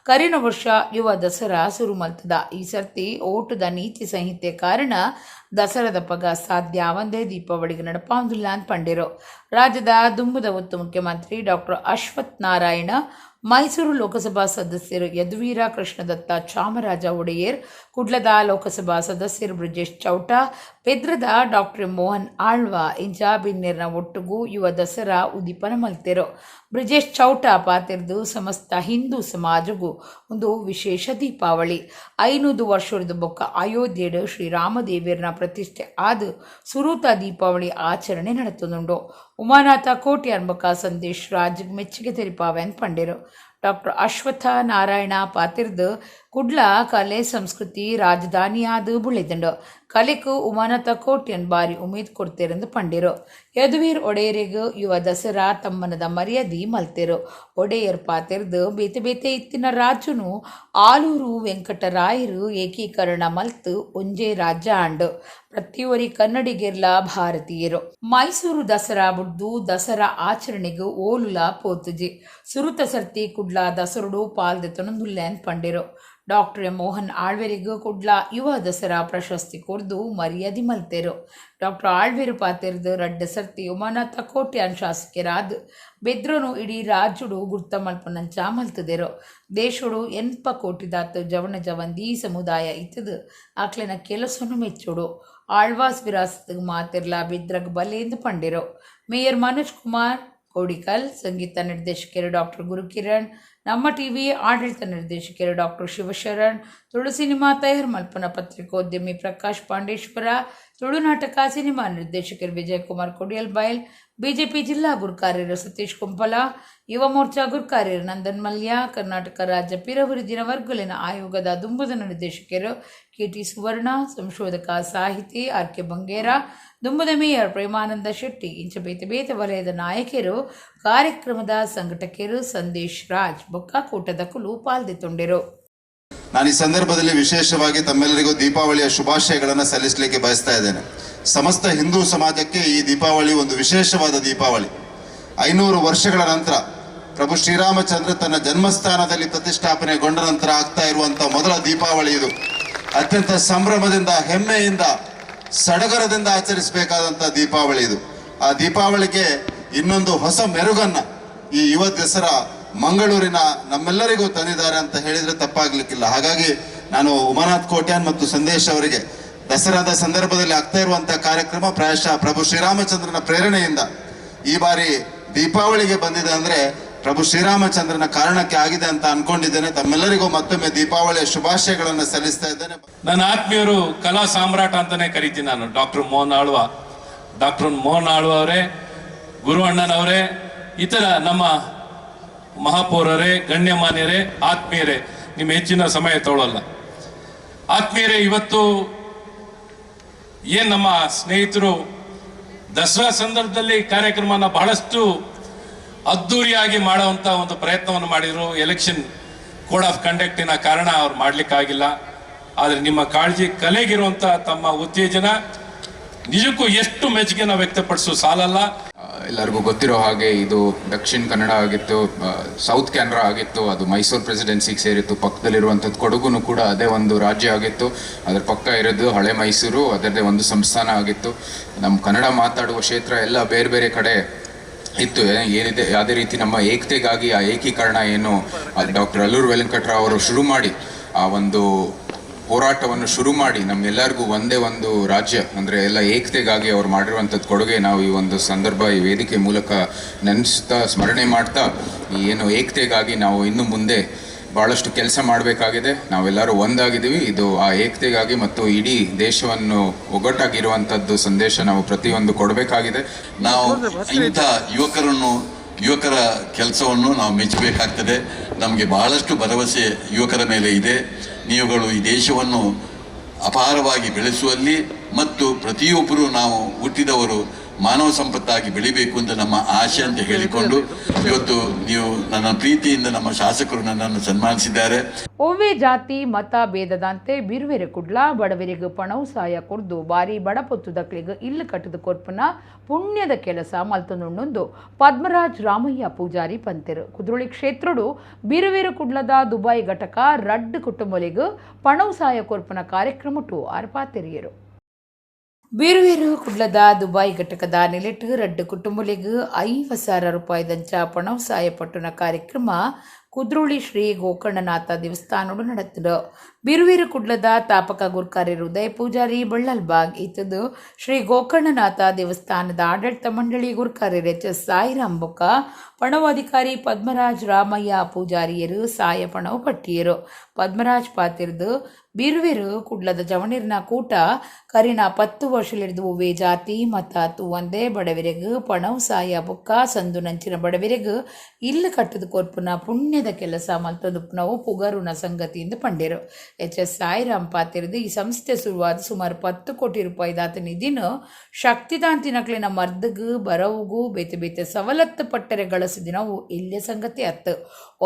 ಕರಿನ ವರ್ಷ ಯುವ ದಸರಾ ಸುರು ಮಲ್ತದ. ಈ ಸರ್ತಿ ಓಟದ ನೀತಿ ಸಂಹಿತೆ ಕಾರಣ ದಸರಾದ ಪಗ ಸಾಧ್ಯ ಒಂದೇ ದೀಪಾವಳಿಗೆ ನಡಪಾಂದಿಲ್ಲ ಅಂತ ಪಂಡಿರು. ರಾಜ್ಯದ ದುಂಬುದ ಒತ್ತು ಮುಖ್ಯಮಂತ್ರಿ ಡಾಕ್ಟರ್ ಅಶ್ವಥ್ ನಾರಾಯಣ, ಮೈಸೂರು ಲೋಕಸಭಾ ಸದಸ್ಯರು ಯದುವೀರ ಕೃಷ್ಣದತ್ತ ಚಾಮರಾಜ ಒಡೆಯರ್, ಕುಡ್ಲದ ಲೋಕಸಭಾ ಸದಸ್ಯರು ಬ್ರಿಜೇಶ್ ಚೌಟ, ಪೆದ್ರದ ಡಾಕ್ಟರ್ ಮೋಹನ್ ಆಳ್ವ ಇಂಜಾಬಿನ್ನೇರ್ನ ಒಟ್ಟುಗೂ ಯುವ ದಸರಾ ಉದೀಪನ ಮಲ್ತೆರು. ಬ್ರಿಜೇಶ್ ಚೌಟ ಪಾತಿರ್ದು ಸಮಸ್ತ ಹಿಂದೂ ಸಮಾಜಗೂ ಒಂದು ವಿಶೇಷ ದೀಪಾವಳಿ. 500 ವರ್ಷದ ಬೊಕ್ಕ ಅಯೋಧ್ಯೆಡು ಶ್ರೀರಾಮದೇವಿಯರ್ನ ಪ್ರತಿಷ್ಠೆ ಆದ ಸುರೂತ ದೀಪಾವಳಿ ಆಚರಣೆ ನಡೆತುಂಡು. ಉಮಾನಾಥ ಕೋಟೆ ಅನ್ಬಕ ಸಂದೇಶ್ ರಾಜ್ ಮೆಚ್ಚುಗೆ ತೆರಿಪಾವೆ ಅಂತ ಪಂಡಿರು. ಡಾಕ್ಟರ್ ಅಶ್ವಥ ನಾರಾಯಣ ಪಾತಿರ್ದು ಕುಡ್ಲ ಕಲೆ ಸಂಸ್ಕೃತಿ ರಾಜಧಾನಿಯಾದ ಬುಳಿದಂಡು ಕಲೆಗೂ ಉಮಾನಾಥ ಕೋಟೆಯನ್ ಬಾರಿ ಉಮೇದ್ ಕೊಡ್ತೇರೆಂದು ಪಂಡಿರು. ಯದುವೀರ್ ಒಡೆಯರಿಗೂ ಯುವ ದಸರಾ ತಮ್ಮನದ ಮರ್ಯಾದಿ ಮಲ್ತೆರು. ಒಡೆಯರ್ ಪಾತಿರ್ದು ಬೇತೆ ಇತ್ತಿನ ರಾಜನು ಆಲೂರು ವೆಂಕಟರಾಯರು ಏಕೀಕರಣ ಮಲ್ತು ಒಂಜೇ ರಾಜ್ಯ ಆಂಡು ಪ್ರತಿಯೊರಿ ಕನ್ನಡಿಗೇರ್ಲ ಭಾರತೀಯರು. ಮೈಸೂರು ದಸರಾ ಬುಡ್ದು ದಸರಾ ಆಚರಣೆಗೂ ಓಲುಲ ಪೋತುಜಿ ಸುರುತ ಸರ್ತಿ ಕುಡ್ಲ ದಸರುಡು ಪಾಲ್ದೆತನೊಂದುಲ್ಲೆ ಅಂತ ಪಂಡಿರು. ಡಾಕ್ಟರ್ ಎಂ ಮೋಹನ್ ಆಳ್ವೇರಿಗೂ ಕುಡ್ಲ ಯುವ ದಸರಾ ಪ್ರಶಸ್ತಿ ಕೊರ್ದು ಮರ್ಯಾದೆ ಮಲ್ತೇರು. ಡಾಕ್ಟರ್ ಆಳ್ವೇರು ಪಾತಿರ್ದು ರಡ್ಡ ಸರ್ತಿ ಉಮಾನಾಥ ಕೋಟ್ಯಾನ್ ಶಾಸಕರಾದ ಬೆದ್ರನು ಇಡೀ ರಾಜ್ಯಡು ಗುರ್ತ ಮಲ್ಪನಂಚ ಮಲ್ತದೇರು. ದೇಶಡು 80 ಕೋಟಿದಾತ ಜವಣ ಜವಂದಿ ಸಮುದಾಯ ಇತ್ತದು ಆಕ್ಲೆನ ಕೆಲಸವನ್ನು ಮೆಚ್ಚೋಡು. ಆಳ್ವಾಸ್ ವಿರಾಸತ್ ಮಾತಿರ್ಲ ಬೆದ್ರಗ್ ಬಲೆಂದು ಪಂಡಿರು. ಮೇಯರ್ ಮನೋಜ್ ಕುಮಾರ್ ಕೋಡಿಕಲ್, ಸಂಗೀತ ನಿರ್ದೇಶಕರು ಡಾಕ್ಟರ್ ಗುರುಕಿರಣ್, ನಮ್ಮ ಟಿವಿ ಆಡಳಿತ ನಿರ್ದೇಶಕರು ಡಾಕ್ಟರ್ ಶಿವಶರಣ್, ತುಳು ಸಿನಿಮಾ ತಯಾರು ಮಲ್ಪನ ಪತ್ರಿಕೋದ್ಯಮಿ ಪ್ರಕಾಶ್ ಪಾಂಡೇಶ್ವರ, ತುಳು ನಾಟಕ ಸಿನಿಮಾ ನಿರ್ದೇಶಕರು ವಿಜಯಕುಮಾರ್ ಕೊಡಿಯಲ್ ಬೈಲ್, ಬಿಜೆಪಿ ಜಿಲ್ಲಾ ಗುರುಕಾರ್ಯರು ಸತೀಶ್ ಕುಂಪಲ, ಯುವ ಮೋರ್ಚಾ ಗುರುಕಾರ್ಯರು ನಂದನ್ ಮಲ್ಯ, ಕರ್ನಾಟಕ ರಾಜ್ಯ ಪಿರವಿರುದಿನ ವರ್ಗಲಿನ ಆಯೋಗದ ದುಂಬದ ನಿರ್ದೇಶಕರು ಕೆಟಿ ಸುವರ್ಣ, ಸಂಶೋಧಕ ಸಾಹಿತಿ ಆರ್.ಕೆ. ಬಂಗೇರ, ದುಂಬದ ಮೇಯರ್ ಪ್ರೇಮಾನಂದ ಶೆಟ್ಟಿ ಇಂಚ ಬೇತೆ ಬೇತೆ ವಲಯದ ನಾಯಕರು, ಕಾರ್ಯಕ್ರಮದ ಸಂಘಟಕರು ಸಂದೇಶ್ ರಾಜ್ ಬೊಕ್ಕ ಕೂಟದ ಕುಲು ಪಾಲ್ದೆತೊಂಡಿರು. ನಾನು ಈ ಸಂದರ್ಭದಲ್ಲಿ ವಿಶೇಷವಾಗಿ ತಮ್ಮೆಲ್ಲರಿಗೂ ದೀಪಾವಳಿಯ ಶುಭಾಶಯಗಳನ್ನು ಸಲ್ಲಿಸಲಿಕ್ಕೆ ಬಯಸ್ತಾ ಇದ್ದೇನೆ. ಸಮಸ್ತ ಹಿಂದೂ ಸಮಾಜಕ್ಕೆ ಈ ದೀಪಾವಳಿ ಒಂದು ವಿಶೇಷವಾದ ದೀಪಾವಳಿ. 500 ವರ್ಷಗಳ ನಂತರ ಪ್ರಭು ಶ್ರೀರಾಮಚಂದ್ರ ತನ್ನ ಜನ್ಮಸ್ಥಾನದಲ್ಲಿ ಪ್ರತಿಷ್ಠಾಪನೆಗೊಂಡ ನಂತರ ಆಗ್ತಾ ಇರುವಂಥ ಮೊದಲ ದೀಪಾವಳಿ ಇದು. ಅತ್ಯಂತ ಸಂಭ್ರಮದಿಂದ, ಹೆಮ್ಮೆಯಿಂದ, ಸಡಗರದಿಂದ ಆಚರಿಸಬೇಕಾದಂಥ ದೀಪಾವಳಿ ಇದು. ಆ ದೀಪಾವಳಿಗೆ ಇನ್ನೊಂದು ಹೊಸ ಮೆರುಗನ್ನ ಈ ಯುವ ದಸರಾ ಮಂಗಳೂರಿನ ನಮ್ಮೆಲ್ಲರಿಗೂ ತಂದಿದ್ದಾರೆ ಅಂತ ಹೇಳಿದ್ರೆ ತಪ್ಪಾಗ್ಲಿಕ್ಕಿಲ್ಲ. ಹಾಗಾಗಿ ನಾನು ಉಮಾನಾಥ್ ಕೋಟ್ಯಾನ್ ಮತ್ತು ಸಂದೇಶ್ ಅವರಿಗೆ ದಸರಾದ ಸಂದರ್ಭದಲ್ಲಿ ಆಗ್ತಾ ಇರುವಂತಹ ಕಾರ್ಯಕ್ರಮ ಪ್ರಾಯಶಃ ಪ್ರಭು ಶ್ರೀರಾಮಚಂದ್ರನ ಪ್ರೇರಣೆಯಿಂದ ಈ ಬಾರಿ ದೀಪಾವಳಿಗೆ ಬಂದಿದೆ ಅಂದ್ರೆ ಪ್ರಭು ಶ್ರೀರಾಮಚಂದ್ರನ ಕಾರಣಕ್ಕೆ ಆಗಿದೆ ಅಂತ ಅನ್ಕೊಂಡಿದ್ದೇನೆ. ತಮ್ಮೆಲ್ಲರಿಗೂ ಮತ್ತೊಮ್ಮೆ ದೀಪಾವಳಿಯ ಶುಭಾಶಯಗಳನ್ನು ಸಲ್ಲಿಸ್ತಾ ಇದ್ದೇನೆ. ನನ್ನ ಆತ್ಮೀಯರು ಕಲಾ ಸಾಮ್ರಾಟ ಅಂತಾನೆ ಕರಿತೀನಿ ನಾನು. ಡಾಕ್ಟರ್ ಮೋಹನ್ ಆಳ್ವ ಅವರೇ, ಗುರು ಅಣ್ಣನವರೇ, ಇತರ ನಮ್ಮ ಮಹಾಪೌರರೇ, ಗಣ್ಯಮಾನ್ಯರೇ, ಆತ್ಮೀಯರೇ, ನಿಮ್ಮ ಹೆಚ್ಚಿನ ಸಮಯ ತಗೊಳ್ಳಲ್ಲ. ಆತ್ಮೀಯರೇ, ಇವತ್ತು ಏನ್ ನಮ್ಮ ಸ್ನೇಹಿತರು ದಸರಾ ಸಂದರ್ಭದಲ್ಲಿ ಕಾರ್ಯಕ್ರಮನ ಬಹಳಷ್ಟು ಅದ್ದೂರಿಯಾಗಿ ಮಾಡುವಂತ ಒಂದು ಪ್ರಯತ್ನವನ್ನು ಮಾಡಿದ್ರು. ಎಲೆಕ್ಷನ್ ಕೋಡ್ ಆಫ್ ಕಂಡಕ್ಟಿನ ಕಾರಣ ಅವ್ರು ಮಾಡ್ಲಿಕ್ಕಾಗಿಲ್ಲ. ಆದ್ರೆ ನಿಮ್ಮ ಕಾಳಜಿ, ಕಲೆಗಿರುವಂತ ತಮ್ಮ ಉತ್ತೇಜನ ನಿಜಕ್ಕೂ ಎಷ್ಟು ಮೆಚ್ಚುಗೆನ ವ್ಯಕ್ತಪಡಿಸೋ ಸಾಲಲ್ಲ. ಎಲ್ಲರಿಗೂ ಗೊತ್ತಿರೋ ಹಾಗೆ ಇದು ದಕ್ಷಿಣ ಕನ್ನಡ ಆಗಿತ್ತು, ಸೌತ್ ಕ್ಯಾನರಾ ಆಗಿತ್ತು, ಅದು ಮೈಸೂರು ಪ್ರೆಸಿಡೆನ್ಸಿಗೆ ಸೇರಿತ್ತು. ಪಕ್ಕದಲ್ಲಿರುವಂಥದ್ದು ಕೊಡಗುನು ಕೂಡ ಅದೇ ಒಂದು ರಾಜ್ಯ ಆಗಿತ್ತು. ಅದರ ಪಕ್ಕ ಇರೋದು ಹಳೆ ಮೈಸೂರು, ಅದರದೇ ಒಂದು ಸಂಸ್ಥಾನ ಆಗಿತ್ತು. ನಮ್ಮ ಕನ್ನಡ ಮಾತಾಡುವ ಕ್ಷೇತ್ರ ಎಲ್ಲ ಬೇರೆ ಬೇರೆ ಕಡೆ ಇತ್ತು. ಏನಿದೆ ಯಾವುದೇ ರೀತಿ ನಮ್ಮ ಏಕತೆಗಾಗಿ ಆ ಏಕೀಕರಣ ಏನು ಡಾಕ್ಟರ್ ಅಲ್ಲೂರು ವೆಂಕಟರಾವ್ ಅವರು ಶುರು ಮಾಡಿ ಆ ಒಂದು ಹೋರಾಟವನ್ನು ಶುರು ಮಾಡಿ ನಮ್ಮೆಲ್ಲರಿಗೂ ಒಂದೇ ಒಂದು ರಾಜ್ಯ ಅಂದರೆ ಎಲ್ಲ ಏಕತೆಗಾಗಿ ಅವ್ರು ಮಾಡಿರುವಂಥದ್ದು ಕೊಡುಗೆ ನಾವು ಈ ಒಂದು ಸಂದರ್ಭ ಈ ವೇದಿಕೆ ಮೂಲಕ ನೆನೆಸ್ತಾ ಸ್ಮರಣೆ ಮಾಡ್ತಾ ಈ ಏನು ಏಕತೆಗಾಗಿ ನಾವು ಇನ್ನು ಮುಂದೆ ಭಾಳಷ್ಟು ಕೆಲಸ ಮಾಡಬೇಕಾಗಿದೆ. ನಾವೆಲ್ಲರೂ ಒಂದಾಗಿದ್ದೀವಿ. ಇದು ಆ ಏಕತೆಗಾಗಿ ಮತ್ತು ಇಡೀ ದೇಶವನ್ನು ಒಗ್ಗಟ್ಟಾಗಿರುವಂಥದ್ದು ಸಂದೇಶ ನಾವು ಪ್ರತಿಯೊಂದು ಕೊಡಬೇಕಾಗಿದೆ. ನಾವು ಇಂಥ ಯುವಕರ ಕೆಲಸವನ್ನು ನಾವು ಮೆಚ್ಚಬೇಕಾಗ್ತದೆ. ನಮಗೆ ಬಹಳಷ್ಟು ಭರವಸೆ ಯುವಕರ ಮೇಲೆ ಇದೆ. ನೀವುಗಳು ಈ ದೇಶವನ್ನು ಅಪಾರವಾಗಿ ಬೆಳೆಸುವಲ್ಲಿ ಮತ್ತು ಪ್ರತಿಯೊಬ್ಬರು ನಾವು ಹುಟ್ಟಿದವರು ಮಾನವ ಸಂಪತ್ತಾಗಿ ಬೆಳಿಬೇಕು ಅಂತ ನಮ್ಮ ಆಶೆ ಅಂತ ಹೇಳಿಕೊಂಡು ಇವತ್ತು ನೀವು ನನ್ನ ಪ್ರೀತಿಯಿಂದ ನಮ್ಮ ಶಾಸಕರು ನನ್ನನ್ನು ಸನ್ಮಾನಿಸಿದ್ದಾರೆ. ಒವ್ವೆ ಜಾತಿ ಮತ ಭೇದದಂತೆ ಬಿರುವೆರೆ ಕುಡ್ಲ ಬಡವರಿಗೆ ಪಣವು ಸಹಾಯ ಕೊರ್ದು ಬಾರಿ ಬಡಪೊತ್ತುದಕ್ಲಿಗೆ ಇಲ್ಲು ಕಟ್ಟದ ಕೊರ್ಪನ ಪುಣ್ಯದ ಕೆಲಸ ಮಲ್ತನುಂಡು ಪದ್ಮರಾಜ್ ರಾಮಯ್ಯ ಪೂಜಾರಿ ಪಂತೆರು ಕುದ್ರೋಳಿ ಕ್ಷೇತ್ರಡು ಬಿರುವೆರೆ ಕುಡ್ಲದ ದುಬೈ ಘಟಕ ರಡ್ಡು ಕುಟುಂಬಲಿಗೆ ಪಣವು ಸಹಾಯ ಕೊರ್ಪನ ಕಾರ್ಯಕ್ರಮಟು ಅರ್ಪಾತೆರಿಯರು. ಬೀರುವೇರು ಕುಡ್ಲದ ದುಬೈ ಘಟಕದ ನೆಲೆಟ್ಟು ರಡ್ಡು ಕುಟುಂಬಲಿಗೆ 50,000 ರೂಪಾಯಿದಂಚ ಪಣವು ಸಹಾಯ ಪಟ್ಟುನ ಕಾರ್ಯಕ್ರಮ ಕುದ್ರೋಳಿ ಶ್ರೀ ಗೋಕರ್ಣನಾಥ ದೇವಸ್ಥಾನಡು ನಡೆತದು. ಬೀರುವೇರು ಕುಡ್ಲದ ತಾಪಕ ಗುರುಕಾರ್ಯರು ಉದಯ ಪೂಜಾರಿ ಬಳ್ಳಲ್ಬಾಗ್ ಇತ್ತದು ಶ್ರೀ ಗೋಕರ್ಣನಾಥ ದೇವಸ್ಥಾನದ ಆಡಳಿತ ಮಂಡಳಿ ಗುರುಕಾರ್ಯರು ಎಚ್.ಎಸ್. ಸಾಯಿರಾಮ್ ಬೊಕ್ಕ ಪಣವು ಅಧಿಕಾರಿ ಪದ್ಮರಾಜ್ ರಾಮಯ್ಯ ಪೂಜಾರಿಯರು ಸಾಯ ಪಣವು ಪಟ್ಟಿಯರು. ಪದ್ಮರಾಜ್ ಪಾತಿರ್ದು ಬೀರುವೇರು ಕುಡ್ಲದ ಜವಣಿರ್ನ ಕೂಟ ಕರಿನ 10 ವರ್ಷಲಿಡ್ದು ಒವ್ವೆ ಜಾತಿ ಮತ ಒಂದೇ ಬಡವರೆಗೂ ಪಣವು ಸಾಯ ಬೊಕ್ಕ ಸಂದು ನಂಚಿನ ಬಡವರೆಗೂ ಇಲ್ಲು ಕಟ್ಟದ ಕೊರ್ಪುನ ಪುಣ್ಯದ ಕೆಲಸ ಮಲ್ತೊಂದುಪ್ಪನವು ಪುಗರುನ ಸಂಗತಿಯಿಂದ ಪಂಡಿರು. ಎಚ್.ಎಸ್. ಸಾಯಿರಾಮ್ ಪಾತಿರ್ದು ಈ ಸಂಸ್ಥೆ ಶುರುವಾದ ಸುಮಾರು 10 ಕೋಟಿ ರೂಪಾಯಿ ದಾತ ನಿಧಿನ ಶಕ್ತಿದಾಂತಿನಕ್ಲಿನ ಮರ್ದಗೂ ಬರವುಗೂ ಬೇತೆ ಬೇತೆ ಸವಲತ್ತು ಪಟ್ಟರೆ ಗಳಿಸಿದಿನವು ಇಲ್ಲೇ ಸಂಗತಿ ಅತ್ತು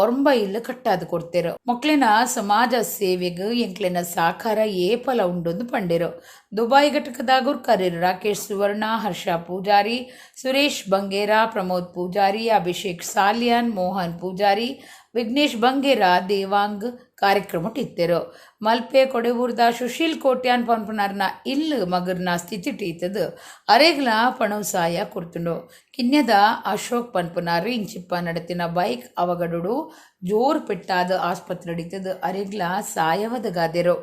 ಒರಂಬ ಇಲ್ಲು ಕಟ್ಟಾದ ಕೊಡ್ತೇರು. ಮಕ್ಳಿನ ಸಮಾಜ ಸೇವೆಗೂ ಎಂಕ್ಲಿನ ಸಾಕಾರ ಏಪಲ ಉಂಡೊಂದು ಪಂಡಿರು. ದುಬೈ ಘಟಕದ ಗುರ್ಕರ್ಯರು ರಾಕೇಶ್ ಸುವರ್ಣ, ಹರ್ಷ ಪೂಜಾರಿ, ಸುರೇಶ್ ಬಂಗೇರ, ಪ್ರಮೋದ್ ಪೂಜಾರಿ, ಅಭಿಷೇಕ್ ಸಾಲಿಯಾನ್, ಮೋಹನ್ ಪೂಜಾರಿ, ವಿಘ್ನೇಶ್ ಬಂಗೇರ, ದೇವಾಂಗ್ ಕಾರ್ಯಕ್ರಮಟಿತ್ತರು. ಮಲ್ಪೆ ಕೊಡೆವೂರ್ದ ಸುಶೀಲ್ ಕೋಟ್ಯಾನ್ ಪನ್ಪನರ್ನ ಇಲ್ಲು ಮಗರ್ನ ಸ್ಥಿತಿಟೀತದು ಅರೆಗ್ಲ ಪಣಸಾಯ ಕುರ್ತುಂಡು. ಕಿನ್ಯದ ಅಶೋಕ್ ಪನ್ಪನಾರ್ ಇಂಚಿಪ್ಪ ನಡತಿನ ಬೈಕ್ ಅವಗಡುಡು ಜೋರ್ ಪೆಟ್ಟಾದ ಆಸ್ಪತ್ರೆ ಹಿಡಿತದು ಅರೆಗ್ಲ ಸಾಯವದಗಾದೆರು.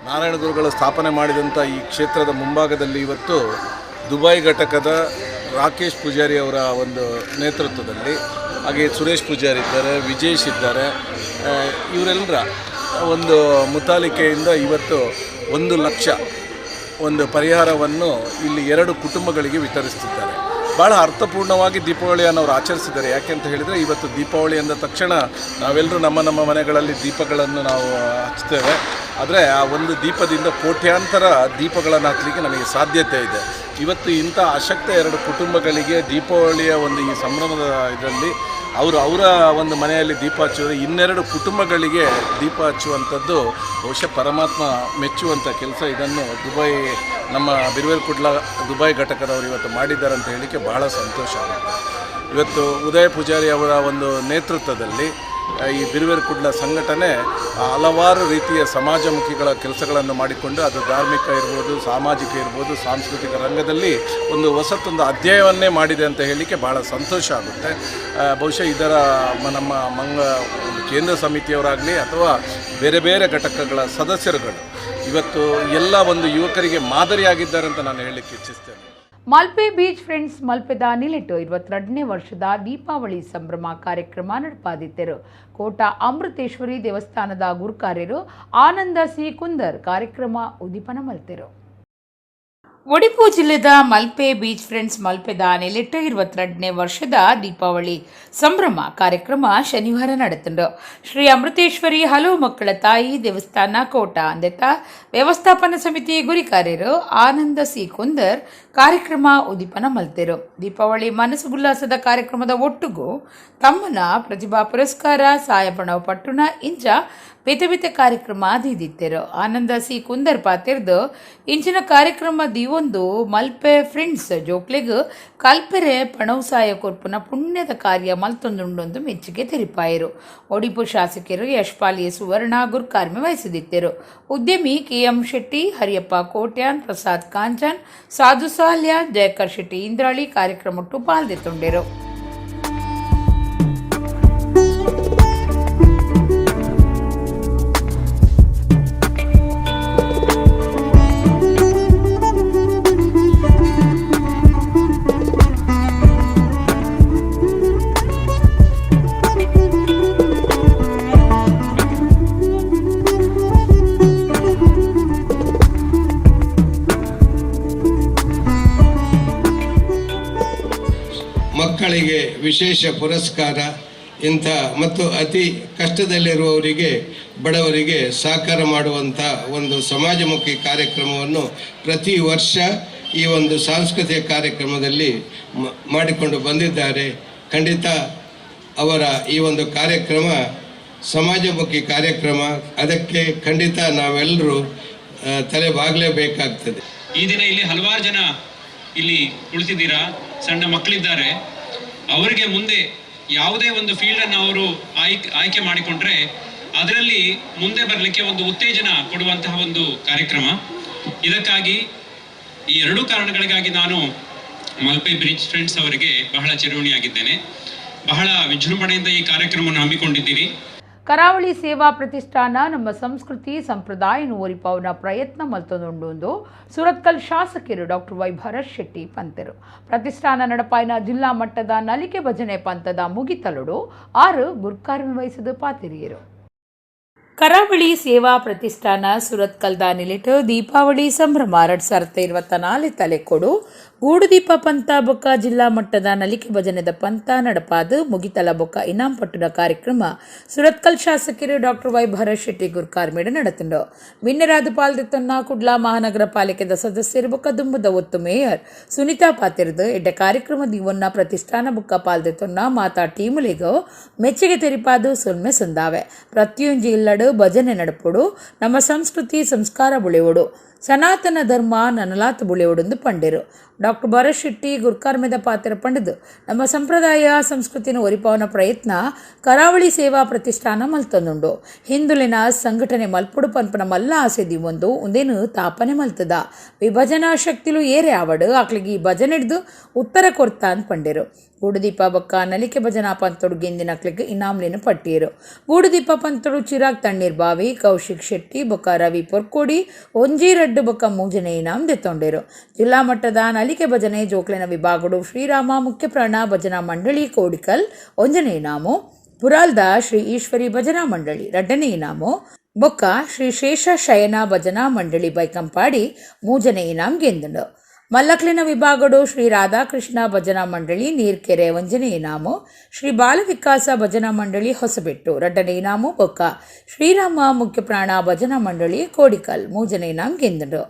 ನಾರಾಯಣ ಗುರುಗಳು ಸ್ಥಾಪನೆ ಮಾಡಿದಂಥ ಈ ಕ್ಷೇತ್ರದ ಮುಂಭಾಗದಲ್ಲಿ ಇವತ್ತು ದುಬೈ ಘಟಕದ ರಾಕೇಶ್ ಪೂಜಾರಿ ಅವರ ಒಂದು ನೇತೃತ್ವದಲ್ಲಿ, ಹಾಗೆ ಸುರೇಶ್ ಪೂಜಾರಿ ಇದ್ದಾರೆ, ವಿಜೇಶ್ ಇದ್ದಾರೆ, ಇವರೆಲ್ಲರ ಒಂದು ಮುತಾಲಿಕೆಯಿಂದ ಇವತ್ತು 1 ಲಕ್ಷ ಒಂದು ಪರಿಹಾರವನ್ನು ಇಲ್ಲಿ 2 ಕುಟುಂಬಗಳಿಗೆ ವಿತರಿಸ್ತಿದ್ದಾರೆ. ಭಾಳ ಅರ್ಥಪೂರ್ಣವಾಗಿ ದೀಪಾವಳಿಯನ್ನು ಅವರು ಆಚರಿಸಿದ್ದಾರೆ. ಯಾಕೆ ಅಂತ ಹೇಳಿದರೆ, ಇವತ್ತು ದೀಪಾವಳಿ ಅಂದ ತಕ್ಷಣ ನಾವೆಲ್ಲರೂ ನಮ್ಮ ಮನೆಗಳಲ್ಲಿ ದೀಪಗಳನ್ನು ನಾವು ಹಚ್ತೇವೆ. ಆದರೆ ಆ ಒಂದು ದೀಪದಿಂದ ಕೋಟ್ಯಾಂತರ ದೀಪಗಳನ್ನು ಹಚ್ಚಲಿಕ್ಕೆ ನಮಗೆ ಸಾಧ್ಯತೆ ಇದೆ. ಇವತ್ತು ಇಂಥ ಅಶಕ್ತ 2 ಕುಟುಂಬಗಳಿಗೆ ದೀಪಾವಳಿಯ ಒಂದು ಈ ಸಂಭ್ರಮದ ಇದರಲ್ಲಿ ಅವರ ಒಂದು ಮನೆಯಲ್ಲಿ ದೀಪ ಹಚ್ಚಿದರೆ 2 ಕುಟುಂಬಗಳಿಗೆ ದೀಪ ಹಚ್ಚುವಂಥದ್ದು ಬಹುಶಃ ಪರಮಾತ್ಮ ಮೆಚ್ಚುವಂಥ ಕೆಲಸ. ಇದನ್ನು ನಮ್ಮ ಬಿರ್ವೇಲ್ ಕುಡ್ಲ ದುಬೈ ಘಟಕದವರು ಇವತ್ತು ಮಾಡಿದ್ದಾರೆ ಅಂತ ಹೇಳಲಿಕ್ಕೆ ಬಹಳ ಸಂತೋಷ ಆಗುತ್ತೆ. ಇವತ್ತು ಉದಯ ಪೂಜಾರಿ ಅವರ ಒಂದು ನೇತೃತ್ವದಲ್ಲಿ ಈ ಬಿರ್ವೇಲ್ ಕುಡ್ಲ ಸಂಘಟನೆ ಹಲವಾರು ರೀತಿಯ ಸಮಾಜಮುಖಿಗಳ ಕೆಲಸಗಳನ್ನು ಮಾಡಿಕೊಂಡು, ಅದು ಧಾರ್ಮಿಕ ಇರ್ಬೋದು, ಸಾಮಾಜಿಕ ಇರ್ಬೋದು, ಸಾಂಸ್ಕೃತಿಕ ರಂಗದಲ್ಲಿ ಒಂದು ಹೊಸತೊಂದು ಅಧ್ಯಾಯವನ್ನೇ ಮಾಡಿದೆ ಅಂತ ಹೇಳಲಿಕ್ಕೆ ಭಾಳ ಸಂತೋಷ ಆಗುತ್ತೆ. ಬಹುಶಃ ಇದರ ನಮ್ಮ ಕೇಂದ್ರ ಸಮಿತಿಯವರಾಗಲಿ ಅಥವಾ ಬೇರೆ ಬೇರೆ ಘಟಕಗಳ ಸದಸ್ಯರುಗಳು ಇವತ್ತು ಎಲ್ಲ ಒಂದು ಯುವಕರಿಗೆ ಮಾದರಿಯಾಗಿದ್ದಾರೆ ಅಂತ ನಾನು ಹೇಳಲಿಕ್ಕೆ ಇಚ್ಛಿಸ್ತೇನೆ. ಮಲ್ಪೆ ಬೀಚ್ ಫ್ರೆಂಡ್ಸ್ ಮಲ್ಪೆದ ನಿಲಿಟು 22ನೇ ವರ್ಷದ ದೀಪಾವಳಿ ಸಂಭ್ರಮ ಕಾರ್ಯಕ್ರಮ ನಡಪಾದಿದ್ದರು. ಕೋಟ ಅಮೃತೇಶ್ವರಿ ದೇವಸ್ಥಾನದ ಗುರುಕಾರ್ಯರು ಆನಂದ ಸಿ ಕುಂದರ್ ಕಾರ್ಯಕ್ರಮ ಉದ್ದೀಪನ ಮಲ್ತೆರು. ಒಡಿಪು ಜಿಲ್ಲೆದ ಮಲ್ಪೆ ಬೀಚ್ ಫ್ರೆಂಡ್ಸ್ ಮಲ್ಪೆದ ನೆಲೆಟ್ಟು 22ನೇ ವರ್ಷದ ದೀಪಾವಳಿ ಸಂಭ್ರಮ ಕಾರ್ಯಕ್ರಮ ಶನಿವಾರ ನಡೆತುಂಡು. ಶ್ರೀ ಅಮೃತೇಶ್ವರಿ ಹಲವು ಮಕ್ಕಳ ತಾಯಿ ದೇವಸ್ಥಾನ ಕೋಟ ಅಂದೆತ ವ್ಯವಸ್ಥಾಪನಾ ಸಮಿತಿ ಗುರಿಕಾರ್ಯರು ಆನಂದ ಸಿ ಕುಂದರ್ ಕಾರ್ಯಕ್ರಮ ಉದ್ದೀಪನ ಮಲ್ತೆರು. ದೀಪಾವಳಿ ಮನಸ್ಸುಗುಲ್ಲಾಸದ ಕಾರ್ಯಕ್ರಮದ ಒಟ್ಟುಗೂ ತಮ್ಮನ ಪ್ರತಿಭಾ ಪುರಸ್ಕಾರ ಸಾಯಪಣವ ಪಟ್ಟುನ ಇಂಚ ಬೇತೆ ಕಾರ್ಯಕ್ರಮ ದೀದಿತ್ತರು. ಆನಂದ ಸಿ ಕುಂದರ್ ಪಾತಿರ್ದು ಇಂಚಿನ ಕಾರ್ಯಕ್ರಮ ದೀವೊಂದು ಮಲ್ಪೆ ಫ್ರೆಂಡ್ಸ್ ಜೋಕ್ಲೆಗ್ ಕಲ್ಪೆರೆ ಪಣವಸಾಯ ಕೊರ್ಪುನ ಪುಣ್ಯದ ಕಾರ್ಯ ಮಲ್ತೊಂದುಂಡೊಂದು ಮೆಚ್ಚುಗೆ ತೆರಿಪಾಯರು. ಒಡಿಪು ಶಾಸಕರು ಯಶ್ಪಾಲಿ ಸುವರ್ಣ ಗುರುಕಾರ್ಮೆ ವಹಿಸಿದಿತ್ತರು. ಉದ್ಯಮಿ KM ಶೆಟ್ಟಿ, ಹರಿಯಪ್ಪ ಕೋಟ್ಯಾನ್, ಪ್ರಸಾದ್ ಕಾಂಚನ್, ಸಾಧು ಸಾಲ್ಯ, ಜಯಕರ್ ಶೆಟ್ಟಿ ಇಂದ್ರಾಳಿ ಕಾರ್ಯಕ್ರಮಟ್ಟು ಪಾಲ್ದೆತ್ತುಂಡೆರು. ಮಕ್ಕಳಿಗೆ ವಿಶೇಷ ಪುರಸ್ಕಾರ ಇಂಥ ಮತ್ತು ಅತಿ ಕಷ್ಟದಲ್ಲಿರುವವರಿಗೆ ಬಡವರಿಗೆ ಸಹಕಾರ ಮಾಡುವಂಥ ಒಂದು ಸಮಾಜಮುಖಿ ಕಾರ್ಯಕ್ರಮವನ್ನು ಪ್ರತಿ ವರ್ಷ ಈ ಒಂದು ಸಾಂಸ್ಕೃತಿಕ ಕಾರ್ಯಕ್ರಮದಲ್ಲಿ ಮಾಡಿಕೊಂಡು ಬಂದಿದ್ದಾರೆ. ಖಂಡಿತ ಅವರ ಈ ಒಂದು ಕಾರ್ಯಕ್ರಮ ಸಮಾಜಮುಖಿ ಕಾರ್ಯಕ್ರಮ, ಅದಕ್ಕೆ ಖಂಡಿತ ನಾವೆಲ್ಲರೂ ತಲೆಬಾಗಲೇಬೇಕಾಗ್ತದೆ. ಈ ದಿನ ಇಲ್ಲಿ ಹಲವಾರು ಜನ ಇಲ್ಲಿ ಕುಳಿತಿದ್ದೀರಾ, ಸಣ್ಣ ಮಕ್ಕಳಿದ್ದಾರೆ. ಅವರಿಗೆ ಮುಂದೆ ಯಾವುದೇ ಒಂದು ಫೀಲ್ಡನ್ನು ಅವರು ಆಯ್ಕೆ ಮಾಡಿಕೊಂಡ್ರೆ ಅದರಲ್ಲಿ ಮುಂದೆ ಬರಲಿಕ್ಕೆ ಒಂದು ಉತ್ತೇಜನ ಕೊಡುವಂತಹ ಒಂದು ಕಾರ್ಯಕ್ರಮ. ಇದಕ್ಕಾಗಿ ಈ 2 ಕಾರಣಗಳಿಗಾಗಿ ನಾನು ಮಲ್ಪೆ ಬೀಚ್ ಫ್ರೆಂಡ್ಸ್ ಅವರಿಗೆ ಬಹಳ ಚಿರಋಣಿಯಾಗಿದ್ದೇನೆ. ಬಹಳ ವಿಜೃಂಭಣೆಯಿಂದ ಈ ಕಾರ್ಯಕ್ರಮವನ್ನು ಹಮ್ಮಿಕೊಂಡಿದ್ದೀರಿ. ಕರಾವಳಿ ಸೇವಾ ಪ್ರತಿಷ್ಠಾನ ನಮ್ಮ ಸಂಸ್ಕೃತಿ ಸಂಪ್ರದಾಯನು ಒರಿಪಾವನ ಪ್ರಯತ್ನ ಮಲ್ತೊಂದುಂಡು ಸುರತ್ಕಲ್ ಶಾಸಕರು ಡಾಕ್ಟರ್ ವೈ ಭರತ್ ಶೆಟ್ಟಿ ಪಂತರು. ಪ್ರತಿಷ್ಠಾನ ನಡಪಾಯಿನ ಜಿಲ್ಲಾ ಮಟ್ಟದ ನಲಿಕೆ ಭಜನೆ ಪಂಥದ ಮುಗಿತಲುಡು 6 ಗುರುಕಾರ್ಯ ವಹಿಸಿದ ಪಾತಿರಿಯರು. ಕರಾವಳಿ ಸೇವಾ ಪ್ರತಿಷ್ಠಾನ ಸುರತ್ಕಲ್ದ ನಿಲಿಟು ದೀಪಾವಳಿ ಸಂಭ್ರಮ 2024 ತಲೆಕೊಡು ಗೂಡುದೀಪ ಪಂತ ಬೊಕ್ಕ ಜಿಲ್ಲಾ ಮಟ್ಟದ ನಲಿಕೆ ಭಜನೆದ ಪಂತ ನಡಪಾದು ಮುಗಿತಲ ಬೊಕ್ಕ ಇನಾಂ ಪಟ್ಟುದ ಕಾರ್ಯಕ್ರಮ ಸುರತ್ಕಲ್ ಶಾಸಕರು ಡಾಕ್ಟರ್ ವೈ ಭರತ್ ಶೆಟ್ಟಿ ಗುರ್ಕಾರ್ಮೇಡ ನಡೆತುಂಡು ವಿನ್ನರಾದ ಪಾಲ್ದಿತ್ತನ್ನ ಕುಡ್ಲಾ ಮಹಾನಗರ ಪಾಲಿಕೆದ ಸದಸ್ಯರು ಬೊಕ್ಕ ದುಂಬದ ಒತ್ತು ಮೇಯರ್ ಸುನೀತಾ ಪಾತಿರ್ದು ಎಡ್ಡ ಕಾರ್ಯಕ್ರಮದ ಇವನ್ನ ಪ್ರತಿಷ್ಠಾನ ಬೊಕ್ಕ ಪಾಲ್ದಿತ್ತನ್ನ ಮಾತಾ ಟೀಮುಲಿಗೋ ಮೆಚ್ಚುಗೆ ತೆರಿಪಾದು ಸುಲ್ಮೆ ಸಂದಾವೆ ಪ್ರತಿಯೊಂದು ಇಲ್ಲಡು ಭಜನೆ ನಡಪುಡು ನಮ್ಮ ಸಂಸ್ಕೃತಿ ಸಂಸ್ಕಾರ ಬುಳಿವುಡು ಸನಾತನ ಧರ್ಮ ನನಲಾತ ಬುಳಿವುಡೆಂದು ಪಂಡಿರು ಡಾಕ್ಟರ್ ಭರತ್ ಶೆಟ್ಟಿ ಗುರ್ಕಾರ್ಮೆದ ಪಾತ್ರ ಪಂಡಿದು ನಮ್ಮ ಸಂಪ್ರದಾಯ ಸಂಸ್ಕೃತಿನ ಒರಿಪಾವನ ಪ್ರಯತ್ನ ಕರಾವಳಿ ಸೇವಾ ಪ್ರತಿಷ್ಠಾನ ಮಲ್ತೊಂದುಂಡು ಹಿಂದುಲಿನ ಸಂಘಟನೆ ಮಲ್ಪುಡು ಪನ್ಪನ ಮಲ್ಲ ಆಸೆದಿ ಒಂದು ಒಂದೇನು ತಾಪನೆ ಮಲ್ತದ ವಿಭಜನಾ ಶಕ್ತಿಲು ಏರೆ ಆವಡು ಆಕ್ಲಿಗೆ ಈ ಭಜನೆ ಹಿಡ್ದು ಉತ್ತರ ಕೊರ್ತಾ ಅಂತ ಪಂಡಿರು ಗೂಡುದೀಪ ಬೊಕ್ಕ ನಲಿಕೆ ಭಜನಾ ಪಂತೊಡು ಗೆಂದಿನ ಅಕ್ಲಿಗೆ ಇನಾಮ್ಲಿನ ಪಟ್ಟಿರು ಗೂಡುದೀಪ ಪಂತೊಡು ಚಿರಾಗ್ ತಣ್ಣೀರ್ ಬಾವಿ ಕೌಶಿಕ್ ಶೆಟ್ಟಿ ಬೊಕ್ಕ ರವಿ ಪೊರ್ಕೋಡಿ ಒಂಜೀರಡ್ಡು ಬೊಕ್ಕ ಮೂಜನೆ ಇನಾಮ್ ದೆತ್ತೊಂಡಿರು ಜಿಲ್ಲಾ ಮಟ್ಟದ ನಲಿಕೆ ಭಜನೆ ಜೋಕ್ಲಿನ ವಿಭಾಗಡು ಶ್ರೀರಾಮ ಮುಖ್ಯ ಪ್ರಾಣ ಭಜನಾ ಮಂಡಳಿ ಕೋಡಿಕಲ್ ಒಂಜನೆ ಇನಾಮು ಪುರಾಲ್ದ ಶ್ರೀ ಈಶ್ವರಿ ಭಜನಾ ಮಂಡಳಿ ರಡ್ಡನೆ ಇನಾಮು ಬೊಕ್ಕ ಶ್ರೀ ಶೇಷ ಶಯನ ಭಜನಾ ಮಂಡಳಿ ಬೈಕಂಪಾಡಿ ಮೂಜನೆ ಇನಾಮ್ ಗೆಂದುಂಡು ಮಲ್ಲಕ್ಲಿನ ವಿಭಾಗಡು ಶ್ರೀ ರಾಧಾಕೃಷ್ಣ ಭಜನಾ ಮಂಡಳಿ ನೀರ್ಕೆರೆ ಒಂಜನೆ ಇನಾಮು ಶ್ರೀ ಬಾಲ ವಿಕಾಸ ಭಜನಾ ಮಂಡಳಿ ಹೊಸಬೆಟ್ಟು ರಡ್ಡನೆ ಇನಾಮು ಬೊಕ್ಕ ಶ್ರೀರಾಮ ಮುಖ್ಯ ಪ್ರಾಣ ಭಜನಾ ಮಂಡಳಿ ಕೋಡಿಕಲ್ ಮೂಜನೆ ಇನಾಮ್ ಗೆಂದುಂಡು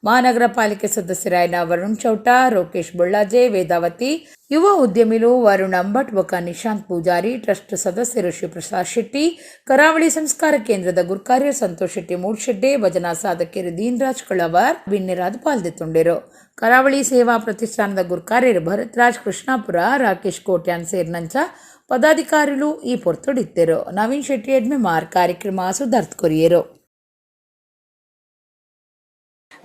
ಮಹಾನಗರ ಪಾಲಿಕೆ ಸದಸ್ಯರಾಯನ ವರುಣ್ ಚೌಟಾ ರೋಕೇಶ್ ಬೊಳ್ಳಾಜೆ ವೇದಾವತಿ ಯುವ ಉದ್ಯಮಿಲು ವರುಣ್ ಅಂಬಟ್ ಬೊಕ್ಕ ನಿಶಾಂತ್ ಪೂಜಾರಿ ಟ್ರಸ್ಟ್ ಸದಸ್ಯರು ಶಿವಪ್ರಸಾದ್ ಶೆಟ್ಟಿ ಕರಾವಳಿ ಸಂಸ್ಕಾರ ಕೇಂದ್ರದ ಗುರ್ಕಾರ್ಯ ಸಂತೋಷ್ ಶೆಟ್ಟಿ ಮೂಡ್ಶೆಡ್ಡೆ ಭಜನಾ ಸಾಧಕಿಯರು ದೀನ್ರಾಜ್ ಕಳವಾರ್ ಬಿನ್ನೆರಾದ ಪಾಲ್ದೆತ್ತುಂಡಿರು ಕರಾವಳಿ ಸೇವಾ ಪ್ರತಿಷ್ಠಾನದ ಗುರ್ಕಾರ್ಯರು ಭರತ್ರಾಜ್ ಕೃಷ್ಣಾಪುರ ರಾಕೇಶ್ ಕೋಟ್ಯಾನ್ ಸೇರಿನಂಚ ಪದಾಧಿಕಾರಿಗಳು ಈ ಪೊರ್ತೊಡಿತ್ತರು ನವೀನ್ ಶೆಟ್ಟಿ ಎಡ್ಮೆಮಾರ್ ಕಾರ್ಯಕ್ರಮ ಸುಧಾರ್ಥ ಕೊರಿಯರು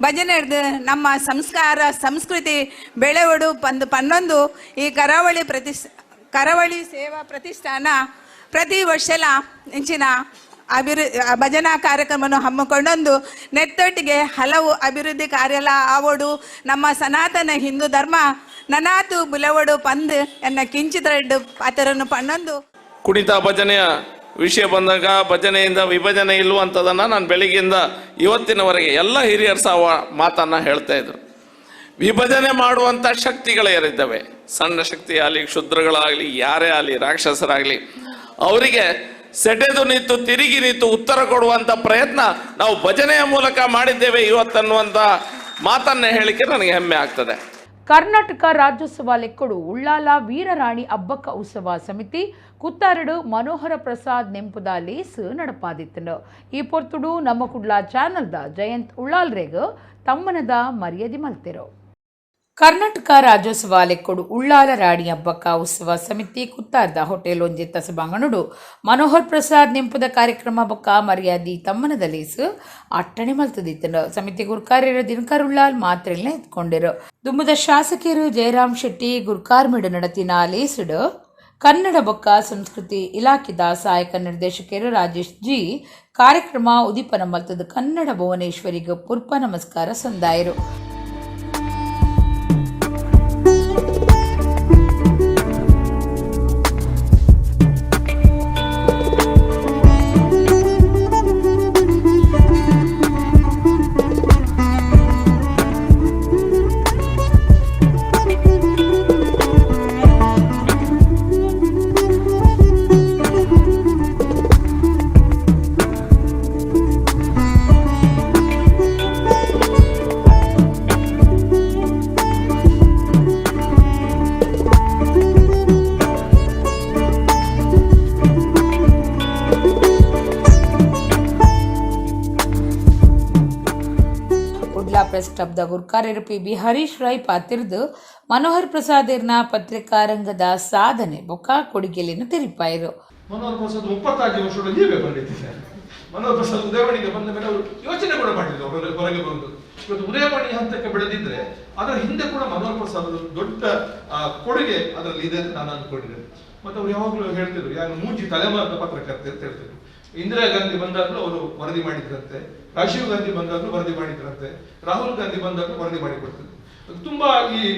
ಭಜನೆ ಹಿಡ್ದು ನಮ್ಮ ಸಂಸ್ಕಾರ ಸಂಸ್ಕೃತಿ ಬೆಳೆವಡು ಪನ್ನೊಂದು ಈ ಕರಾವಳಿ ಸೇವಾ ಪ್ರತಿಷ್ಠಾನ ಪ್ರತಿ ವರ್ಷಲ ಇಂಚಿನ ಭಜನಾ ಕಾರ್ಯಕ್ರಮವನ್ನು ಹಮ್ಮಿಕೊಂಡೊಂದು ನೆತ್ತೊಟ್ಟಿಗೆ ಹಲವು ಅಭಿವೃದ್ಧಿ ಕಾರ್ಯಲ ಆವೋಡು ನಮ್ಮ ಸನಾತನ ಹಿಂದೂ ಧರ್ಮ ನನಾತು ಬುಲವಡು ಪಂದ್ ಎನ್ನ ಕಿಂಚಿತ್ ಪಾತ್ರವನ್ನು ಪನ್ನೊಂದು ಕುಣಿತ ಭಜನೆಯ ವಿಷಯ ಬಂದಾಗ ಭಜನೆಯಿಂದ ವಿಭಜನೆ ಇಲ್ಲುವಂಥದ್ದನ್ನು ನಾನು ಬೆಳಿಗ್ಗೆಯಿಂದ ಇವತ್ತಿನವರೆಗೆ ಎಲ್ಲ ಹಿರಿಯರು ಸಹ ಮಾತನ್ನು ಹೇಳ್ತಾ ಇದ್ರು. ವಿಭಜನೆ ಮಾಡುವಂಥ ಶಕ್ತಿಗಳೇರಿದ್ದಾವೆ, ಸಣ್ಣ ಶಕ್ತಿ ಆಗಲಿ ಕ್ಷುದ್ರಗಳಾಗಲಿ ಯಾರೇ ಆಗಲಿ ರಾಕ್ಷಸರಾಗಲಿ ಅವರಿಗೆ ಸೆಟೆದು ನಿಂತು ತಿರುಗಿ ನಿಂತು ಉತ್ತರ ಕೊಡುವಂಥ ಪ್ರಯತ್ನ ನಾವು ಭಜನೆಯ ಮೂಲಕ ಮಾಡಿದ್ದೇವೆ ಇವತ್ತನ್ನುವಂಥ ಮಾತನ್ನೇ ಹೇಳಿಕೆ ನನಗೆ ಹೆಮ್ಮೆ ಆಗ್ತದೆ. ಕರ್ನಾಟಕ ರಾಜ್ಯೋತ್ಸವ ಲೆಕ್ಕಡು ಉಳ್ಳಾಲ ವೀರರಾಣಿ ಅಬ್ಬಕ್ಕ ಉತ್ಸವ ಸಮಿತಿ ಕುತ್ತಾರಡು ಮನೋಹರ ಪ್ರಸಾದ್ ನೆಂಪುದ ಲೇಸು ನಡಪಾದಿತ್ತನು ಈ ಪೊರ್ತುಡು ನಮ್ಮ ಕುಡ್ಲಾ ಚಾನಲ್ದ ಜಯಂತ್ ಉಳ್ಳಾಲ್ರೇಗ ತಮ್ಮನದ ಮರ್ಯಾದೆ ಮಲ್ತೆರು. ಕರ್ನಾಟಕ ರಾಜ್ಯೋತ್ಸವ ಲೆಕ್ಕಡು ಉಳ್ಳಾಲ ರಾಣಿ ಹಬ್ಬಕ್ಕ ಉತ್ಸವ ಸಮಿತಿ ಕುತ್ತಾರ್ದ ಹೋಟೆಲ್ ಒಂಜಿ ತಸಬಾಂಗಣುಡು ಮನೋಹರ್ ಪ್ರಸಾದ್ ನೆಂಪುದ ಕಾರ್ಯಕ್ರಮ ಬೊಕ್ಕ ಮರ್ಯಾದಿ ತಮ್ಮನದ ಲೇಸು ಅಟ್ಟಣೆ ಮಲ್ತದಿತ್ತನು ಸಮಿತಿ ಗುರ್ಕಾರ್ಯರು ದಿನಕರ್ ಉಳ್ಳಾಲ್ ಮಾತ್ರೆಲ್ನ ಎತ್ಕೊಂಡಿರು ದುಮ್ಮದ ಶಾಸಕರು ಜಯರಾಮ್ ಶೆಟ್ಟಿ ಗುರ್ಕಾರ್ಮಿಡು ನಡತಿನ ಲೇಸುಡು ಕನ್ನಡ ಬೊಕ್ಕ ಸಂಸ್ಕೃತಿ ಇಲಾಖೆದ ಸಹಾಯಕ ನಿರ್ದೇಶಕರು ರಾಜೇಶ್ ಜಿ ಕಾರ್ಯಕ್ರಮ ಉದೀಪನ ಮಲ್ತದ ಕನ್ನಡ ಭುವನೇಶ್ವರಿಗೆ ಪುರ್ಪ ನಮಸ್ಕಾರ ಸಂದಾಯರು. ಪ್ರೆಸ್ ಕ್ಲಬ್ದ ಗುರ್ಕಾರ್ಯರು ಪಿ ಬಿ ಹರೀಶ್ ರೈ ಪಾತಿರ್ದು ಮನೋಹರ್ ಪ್ರಸಾದ್ ಇರ್ನ ಪತ್ರಿಕಾ ರಂಗದ ಸಾಧನೆ ಬೊಕ್ಕ ಕೊಡುಗೆಲಿನ ತೆರಿಪಾಯಿರು. ಮನೋಹರ್ ಪ್ರಸಾದ್ 35 ವರ್ಷದ ನೀವೇ ಬಂದಿದ್ದಾರೆ. ಮನೋಹರ್ ಪ್ರಸಾದ್ ಉದಯವಾಣಿಗೆ ಬಂದ ಮೇಲೆ ಅವರು ಯೋಚನೆ ಕೂಡ ಮಾಡಿದ್ರು ಹೊರಗೆ ಬಂದು. ಇವತ್ತು ಉದಯವಾಣಿ ಹಂತಕ್ಕೆ ಬೆಳೆದಿದ್ರೆ ಅದರ ಹಿಂದೆ ಕೂಡ ಮನೋಹರ್ ಪ್ರಸಾದ್ ದೊಡ್ಡ ಕೊಡುಗೆ ಅದರಲ್ಲಿ ಇದೆ ಅಂತ ನಾನು ಅಂದ್ಕೊಂಡಿದ್ದೇನೆ. ಮತ್ತೆ ಅವ್ರು ಯಾವಾಗಲೂ ಹೇಳ್ತಿದ್ರು, ಯಾರು ಮೂಜಿ ತಲೆಮಾರದ ಪತ್ರಕರ್ತೆ ಅಂತ ಹೇಳ್ತಿದ್ರು. ಇಂದಿರಾ ಗಾಂಧಿ ಬಂದಾಗಲೂ ಅವರು ವರದಿ ಮಾಡಿದ್ರಂತೆ, ರಾಜೀವ್ ಗಾಂಧಿ ಬಂದಾಗಲೂ ವರದಿ ಮಾಡಿದ್ರಂತೆ, ರಾಹುಲ್ ಗಾಂಧಿ ಬಂದಾಗಲೂ ವರದಿ ಮಾಡಿಕೊಡ್ತಿದ್ರು. ತುಂಬಾ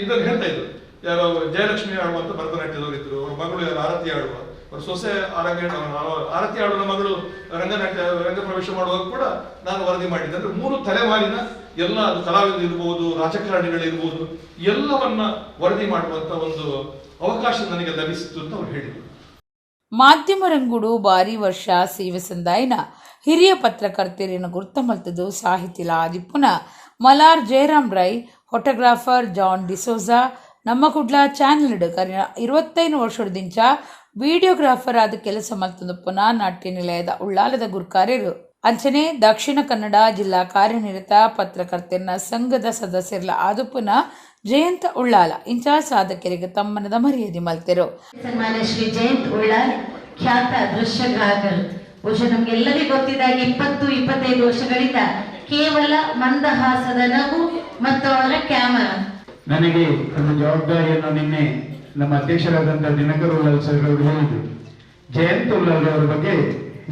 ಇದನ್ನು ಹೇಳ್ತಾ ಇದ್ರು. ಯಾರೋ ಜಯಲಕ್ಷ್ಮಿ ಆಡುವಂತ ಭರತನಾಟ್ಯದವರು ಇದ್ರು, ಅವ್ರ ಮಗಳು ಆರತಿ ಆಡುವ, ಅವ್ರ ಸೊಸೆ ಆರತಿ ಆಡುವ ಮಗಳು ರಂಗ ಪ್ರವೇಶ ಮಾಡುವಾಗ ಕೂಡ ನಾನು ವರದಿ ಮಾಡಿದ್ದೆ. ಅಂದ್ರೆ 3 ತಲೆಮಾರಿನ ಎಲ್ಲ ಕಲಾವಿದರು ಇರ್ಬೋದು, ರಾಜಕಾರಣಿಗಳಿರ್ಬೋದು, ಎಲ್ಲವನ್ನ ವರದಿ ಮಾಡುವಂತ ಒಂದು ಅವಕಾಶ ನನಗೆ ಲಭಿಸಿತು ಅಂತ ಅವ್ರು ಹೇಳಿದರು. ಮಾಧ್ಯಮ ರಂಗುಡು ಬಾರಿ ವರ್ಷ ಸೇವೆ ಸಂದಾಯನ ಹಿರಿಯ ಪತ್ರಕರ್ತೆಯರನ್ನು ಗುರ್ತ ಮಲ್ತದು ಸಾಹಿತಿಲ ಆದಿಪ್ಪುನ ಮಲಾರ್ ಜಯರಾಮ್ ರೈ, ಫೋಟೋಗ್ರಾಫರ್ ಜಾನ್ ಡಿಸೋಜಾ, ನಮ್ಮ ಕುಡ್ಲ ಚಾನೆಲ್ ಕರಿನ 25 ವರ್ಷದಿಂದ ವಿಡಿಯೋಗ್ರಾಫರ್ ಆದ ಕೆಲಸ ಮಲ್ತಂದುಪ್ಪನ ನಾಟ್ಯ ನಿಲಯದ ಉಳ್ಳಾಲದ ಗುರ್ಕಾರ್ಯರು ಅಂಚನೆ ದಕ್ಷಿಣ ಕನ್ನಡ ಜಿಲ್ಲಾ ಕಾರ್ಯನಿರತ ಪತ್ರಕರ್ತೆಯರ ಸಂಘದ ಸದಸ್ಯರ ಆದುಪ್ಪನ ಜಯಂತ ಉಳ್ಳಾಲ ಇಂಚ ಸಾಧಕರಿಗೆ ತಮ್ಮನದ ಮರ್ಯಾದೆ ಮಲ್ತೆರು. ಸನ್ಮಾನ್ಯ ಶ್ರೀ ಜಯಂತ್ ಉಳ್ಳಾಲ್ ಖ್ಯಾತ ದೃಶ್ಯಗ್ರಾಹಕರು. ಬಹುಶಃ ನಮ್ಗೆಲ್ಲರಿಗೂ ಗೊತ್ತಿದ್ದಾಗೆ 20-25 ವರ್ಷಗಳಿಂದ ಕೇವಲ ಮಂದಹಾಸದ ನಗು ಮತ್ತು ಅವರ ಕ್ಯಾಮರಾ. ನನಗೆ ಒಂದು ಜವಾಬ್ದಾರಿಯನ್ನು ನಿನ್ನೆ ನಮ್ಮ ಅಧ್ಯಕ್ಷರಾದಂತಹ ದಿನಕರ್ ಉಳ್ಳಾಲ್ ಸರ್ ಅವರು ಹೇಳಿದರು. ಜಯಂತ್ ಉಳ್ಳಾಲ್ ಅವರ ಬಗ್ಗೆ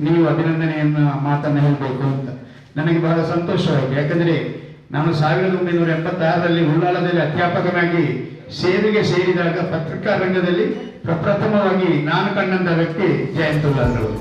ನೀವು ಅಭಿನಂದನೆಯನ್ನ ಮಾತನ್ನು ಹೇಳಬೇಕು ಅಂತ. ನನಗೆ ಬಹಳ ಸಂತೋಷವಾಯಿತು. ಯಾಕಂದ್ರೆ ನಾನು 1986ರಲ್ಲಿ ಉಳ್ಳಾಲದಲ್ಲಿ ಅಧ್ಯಾಪಕನಾಗಿ ಸೇವೆಗೆ ಸೇರಿದಾಗ ಪತ್ರಿಕಾ ರಂಗದಲ್ಲಿ ಪ್ರಪ್ರಥಮವಾಗಿ ನಾನು ಕಂಡಂತ ವ್ಯಕ್ತಿ ಜಯಂತ್ ಉಳ್ಳಾಲ್ ಅವರು.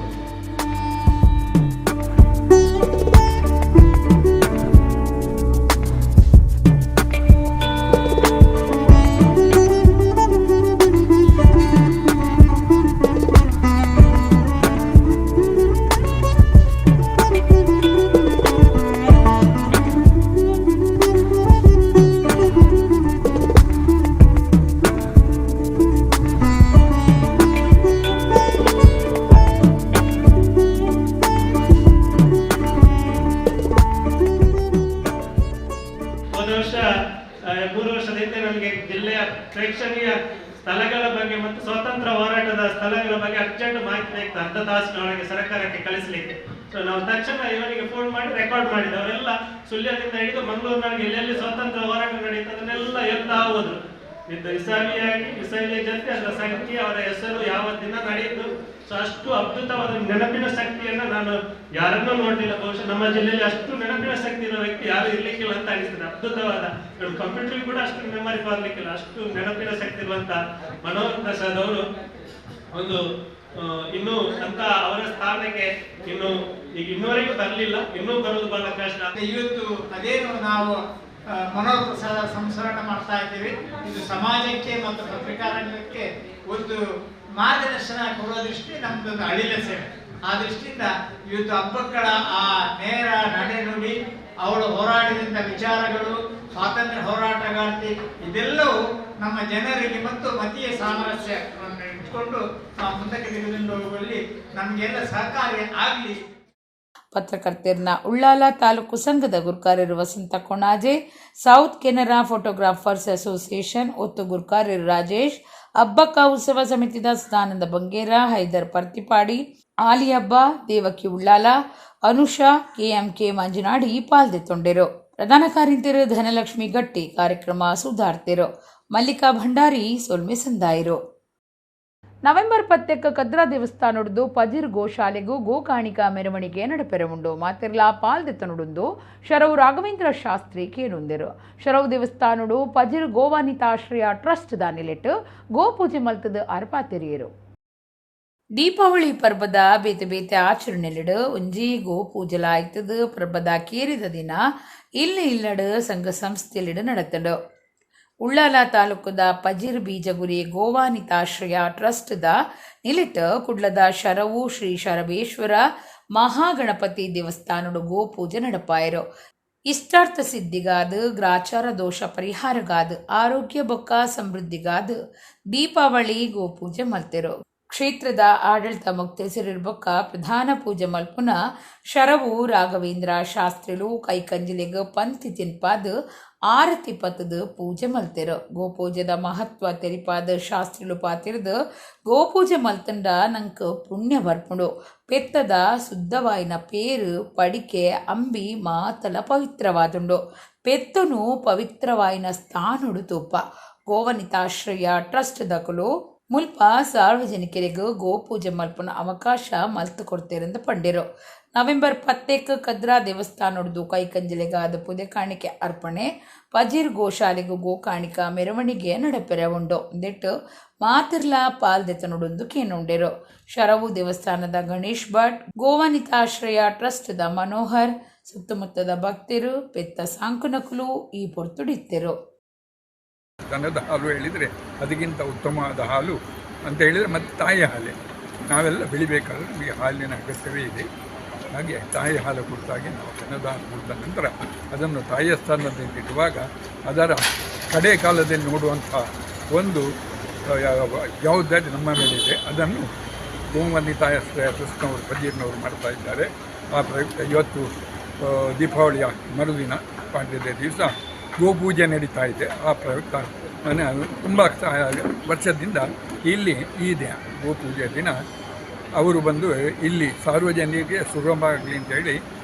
ಪ್ರೇಕ್ಷಣೀಯ ಸ್ಥಳಗಳ ಬಗ್ಗೆ ಮತ್ತು ಸ್ವಾತಂತ್ರ್ಯ ಹೋರಾಟದ ಸ್ಥಳಗಳ ಬಗ್ಗೆ ಅರ್ಜೆಂಟ್ ಮಾಹಿತಿ ಬೇಕು, ಅರ್ಧ ತಾಸಿನೊಳಗೆ ಸರ್ಕಾರಕ್ಕೆ ಕಳಿಸಲಿಕ್ಕೆ. ಸೊ ನಾವು ತಕ್ಷಣ ಇವರಿಗೆ ಫೋನ್ ಮಾಡಿ ರೆಕಾರ್ಡ್ ಮಾಡಿದ್ದು. ಅವರೆಲ್ಲ ಸುಳ್ಯದಿಂದ ಹಿಡಿದು ಮಂಗಳೂರಿನೊಳಗೆ ಎಲ್ಲೆಲ್ಲಿ ಸ್ವಾತಂತ್ರ್ಯ ಹೋರಾಟ ನಡೆಯುತ್ತೆ ಅದನ್ನೆಲ್ಲ ಹೇಳ್ತಾ ಹೋದ್ರು. ಇದು ಇಸವಿಯ ಜೊತೆ ಅದರ ಸಂಖ್ಯೆ, ಅವರ ಹೆಸರು, ಯಾವ ದಿನ ನಡೆಯಿತು. ಸೊ ಅಷ್ಟು ಅದ್ಭುತವಾದ ನೆನಪಿನ ಶಕ್ತಿಯನ್ನ ನಾನು ಯಾರನ್ನೂ ನೋಡಲಿಲ್ಲ. ಬಹುಶಃ ನಮ್ಮ ಜಿಲ್ಲೆಯಲ್ಲಿ ಅಷ್ಟು ನೆನಪಿನ ಶಕ್ತಿ ಇರೋ ವ್ಯಕ್ತಿ ಯಾರು ಇರ್ಲಿಕ್ಕಿಲ್ಲ ಅಂತ ಅನಿಸ್ತದೆ. ಅದ್ಭುತವಾದ ಕಂಪ್ಯೂಟರ್ ಕೂಡ ಅಷ್ಟು ಮೆಮೊರಿ ಬರ್ಲಿಕ್ಕಿಲ್ಲ, ಅಷ್ಟು ನೆನಪಿನ ಶಕ್ತಿ ಇರುವಂತ ಮನೋಹರ್ ಪ್ರಸಾದ್ ಅವರು ಒಂದು ಇನ್ನು ಅಂತ ಅವರ ಸ್ಥಾನಕ್ಕೆ ಇನ್ನೂವರೆಗೂ ಬರಲಿಲ್ಲ, ಇನ್ನೂ ಬರೋದು ಬಹಳ ಕಷ್ಟ. ಇವತ್ತು ಅದೇನು ನಾವು ಮನೋಹರ್ ಪ್ರಸಾದ ಸಂಸ್ಮರಣ ಮಾಡ್ತಾ ಇದ್ದೀವಿ. ಇದು ಸಮಾಜಕ್ಕೆ ಮತ್ತು ಪತ್ರಿಕಾ ರಂಗಕ್ಕೆ ಒಂದು ಮಾರ್ಗದರ್ಶನ ಕೊಡುವ ದೃಷ್ಟಿ ನಮ್ದೊಂದು ಅಳಿಲ ಸೇವೆ. ಆ ದೃಷ್ಟಿಯಿಂದ ಇವತ್ತು ಹಬ್ಬಗಳ ಆ ನೇರ ನಡೆನುಡಿ, ಅವಳು ಹೋರಾಡಿದಂಥ ವಿಚಾರಗಳು, ಸ್ವಾತಂತ್ರ್ಯ ಹೋರಾಟಗಾರ್ತಿ, ಇದೆಲ್ಲವೂ ನಮ್ಮ ಜನರಿಗೆ ಮತ್ತು ಮತೀಯ ಸಾಮರಸ್ಯವನ್ನು ಇಟ್ಕೊಂಡು ನಾವು ಮುಂದಕ್ಕೆ ತೆಗೆದುಕೊಂಡು ಹೋಗುವಲ್ಲಿ ನಮಗೆಲ್ಲ ಸಹಕಾರಿ ಆಗಲಿ. ಪತ್ರಕರ್ತೆಯರನ್ನ ಉಳ್ಳಾಲ ತಾಲೂಕು ಸಂಘದ ಗುರ್ಕಾರ್ಯರು Vasantha Konaje, South Canara photographers association ಒತ್ತು ಗುರ್ಕಾರ್ಯರು ರಾಜೇಶ್, ಹಬ್ಬಕ್ಕ ಉತ್ಸವ ಸಮಿತಿದ ಸದಾನಂದ ಬಂಗೇರ, ಹೈದರ್ ಪರ್ತಿಪಾಡಿ, ಆಲಿಹಬ್ಬ, ದೇವಕಿ ಉಳ್ಳಾಲ, ಅನುಷಾ, KMK ಮಂಜುನಾಡಿ ಪಾಲ್ದೆತ್ತೊಂಡೆರು. ಪ್ರಧಾನ ಕಾರ್ಯದರ್ಶಿ ಧನಲಕ್ಷ್ಮಿ ಗಟ್ಟಿ ಕಾರ್ಯಕ್ರಮ ಸುಧಾರ್ತೆರು. ಮಲ್ಲಿಕಾ ಭಂಡಾರಿ ಸೊಲ್ಮೆ ಸಂದಾಯಿರು. ನವೆಂಬರ್ 10 ಕದ್ರಾ ದೇವಸ್ಥಾನದ್ದು ಪಜಿರ್ ಗೋಶಾಲೆಗೂ ಗೋಕಾಣಿಕಾ ಮೆರವಣಿಗೆ ನಡಪೆರವುಂಡು. ಮಾತೆರ್ಲ ಪಾಲ್ದೆತ್ತನುಡು ಶರವು ರಾಘವೇಂದ್ರ ಶಾಸ್ತ್ರಿ ಕೇನುಂದೆರು. ಶರವು ದೇವಸ್ಥಾನಡು ಪಜಿರ್ ಗೋವಾನಿತಾಶ್ರಯ ಟ್ರಸ್ಟ್ ದಾನಿಲೆಟ್ಟು ಗೋಪೂಜೆ ಮಲ್ತದ ಅರ್ಪಾತೆರಿಯರು. ದೀಪಾವಳಿ ಪರ್ಬದ ಬೇತೆ ಬೇತೆ ಆಚರಣೆಲಿಡು ಒಂಜಿ ಗೋಪೂಜಲಾಯ್ತದ ಪರ್ಬದ ಕೇರಿದ ದಿನ ಇಲ್ಲಡು ಸಂಘ ಸಂಸ್ಥೆಲಿಡು ನಡತಡು. ಉಳ್ಳಾಲ ತಾಲೂಕದ ಪಜಿರ್ ಬೀಜಗುರಿ ಗೋವಾನಿತಾಶ್ರಯ ಟ್ರಸ್ಟ್ ದ ನಿಲಿಟ್ ಕುಡ್ಲದ ಶರವು ಶ್ರೀ ಶರಬೇಶ್ವರ ಮಹಾಗಣಪತಿ ದೇವಸ್ಥಾನಡು ಗೋಪೂಜೆ ನಡಪಾಯರು. ಇಷ್ಟಾರ್ಥ ಸಿದ್ಧಿಗಾದ ಗ್ರಾಚಾರ ದೋಷ ಪರಿಹಾರಗಾದ ಆರೋಗ್ಯ ಬೊಕ್ಕ ಸಮೃದ್ಧಿಗಾದ ದೀಪಾವಳಿ ಗೋಪೂಜೆ ಮಲ್ತೆರು. ಕ್ಷೇತ್ರದ ಆಡಳಿತ ಮುಕ್ತೇಸರಿರ್ಬೊಕ್ಕ ಪ್ರಧಾನ ಪೂಜೆ ಮಲ್ಪುನ ಶರವು ರಾಘವೇಂದ್ರ ಶಾಸ್ತ್ರಿಲು ಕೈಕಂಜಿಲೆಗ ಪಂಥಿ ತಿನ್ಪಾದ ಆರತಿ ಪತ್ತದ ಪೂಜೆ ಮಲ್ತೆರು. ಗೋಪೂಜೆದ ಮಹತ್ವ ತೆರಿಪಾದ ಶಾಸ್ತ್ರಿಲು ಪಾತಿರ್ದ ಗೋಪೂಜೆ ಮಲ್ತಂಡ ನಂಕ ಪುಣ್ಯ ಬರ್ಪುಂಡು. ಪೆತ್ತದ ಶುದ್ಧವಾಯಿನ ಪೇರು ಪಡಿಕೆ ಅಂಬಿ ಮಾತಲ ಪವಿತ್ರವಾದುಂಡು. ಪೆತ್ತನು ಪವಿತ್ರವಾಯಿನ ಸ್ಥಾನುಡು ತೂಪ. ಗೋವನಿತಾಶ್ರಯ ಟ್ರಸ್ಟ್ ದಕಲು ಮುಲ್ಪ ಸಾರ್ವಜನಿಕರಿಗೂ ಗೋಪೂಜೆ ಮಲ್ಪನ ಅವಕಾಶ ಮಲ್ತು ಕೊಡ್ತೇರೆಂದು ಪಂಡಿರು. ನವೆಂಬರ್ 10 ಕದ್ರಾ ದೇವಸ್ಥಾನದ್ದು ಕೈಕಂಜಲೆಗಾದ ಪೂಜೆ ಕಾಣಿಕೆ ಅರ್ಪಣೆ, ಪಜಿರ್ ಗೋಶಾಲೆಗೂ ಗೋಕಾಣಿಕಾ ಮೆರವಣಿಗೆ ನಡಪೆರವುಂಡು. ದಿಟ್ಟು ಮಾತಿರ್ಲ ಪಾಲ್ದೆತನುಡೊಂದು ಕೇನುಂಡೆರು. ಶರವು ದೇವಸ್ಥಾನದ ಗಣೇಶ್ ಭಟ್, ಗೋವನಿತಾಶ್ರಯ ಟ್ರಸ್ಟ್ ದ ಮನೋಹರ್, ಸುತ್ತಮುತ್ತದ ಭಕ್ತರು ಪೆತ್ತ ಸಾಂಕುನಕಲು ಈ ಪೊರ್ತುಡಿತ್ತರು. ದನದ ಹಾಲು ಹೇಳಿದರೆ ಅದಕ್ಕಿಂತ ಉತ್ತಮವಾದ ಹಾಲು ಅಂತ ಹೇಳಿದರೆ ಮತ್ತು ತಾಯಿ ಹಾಲೆ ನಾವೆಲ್ಲ ಬೆಳಿಬೇಕಾದ್ರೆ ನಮಗೆ ಹಾಲಿನ ಅಗತ್ಯವೇ ಇದೆ. ಹಾಗೆ ತಾಯಿ ಹಾಲು ಕುರಿತಾಗಿ ನಾವು ದನದ ಹಾಲು ಕುಡಿದ ನಂತರ ಅದನ್ನು ತಾಯಿಯ ಸ್ಥಾನದಲ್ಲಿ ಇಡುವಾಗ ಅದರ ಕಡೆ ಕಾಲದಲ್ಲಿ ನೋಡುವಂಥ ಒಂದು ಜವಾಬ್ದಾರಿ ನಮ್ಮ ಮೇಲಿದೆ. ಅದನ್ನು ಗೋವಂದಿತಾಶ್ರಯ ಟ್ರಸ್ಟ್ನವರು ಪದೀರ್ನವರು ಮಾಡ್ತಾ ಇದ್ದಾರೆ. ಆ ಪ್ರಯುಕ್ತ ಇವತ್ತು ದೀಪಾವಳಿಯ ಮರುದಿನ ಪಾಡ್ಯದ ದಿವಸ ಗೋಪೂಜೆ ನಡೀತಾ ಇದೆ. ಆ ಪ್ರಯುಕ್ತ ತುಂಬ ವರ್ಷದಿಂದ ಇಲ್ಲಿ ಈ ದಿನ ಗೋಪೂಜೆಯ ದಿನ ಅವರು ಬಂದು ಇಲ್ಲಿ ಸಾರ್ವಜನಿಕರಿಗೆ ಸುಲಭ ಆಗಲಿ ಅಂತೇಳಿ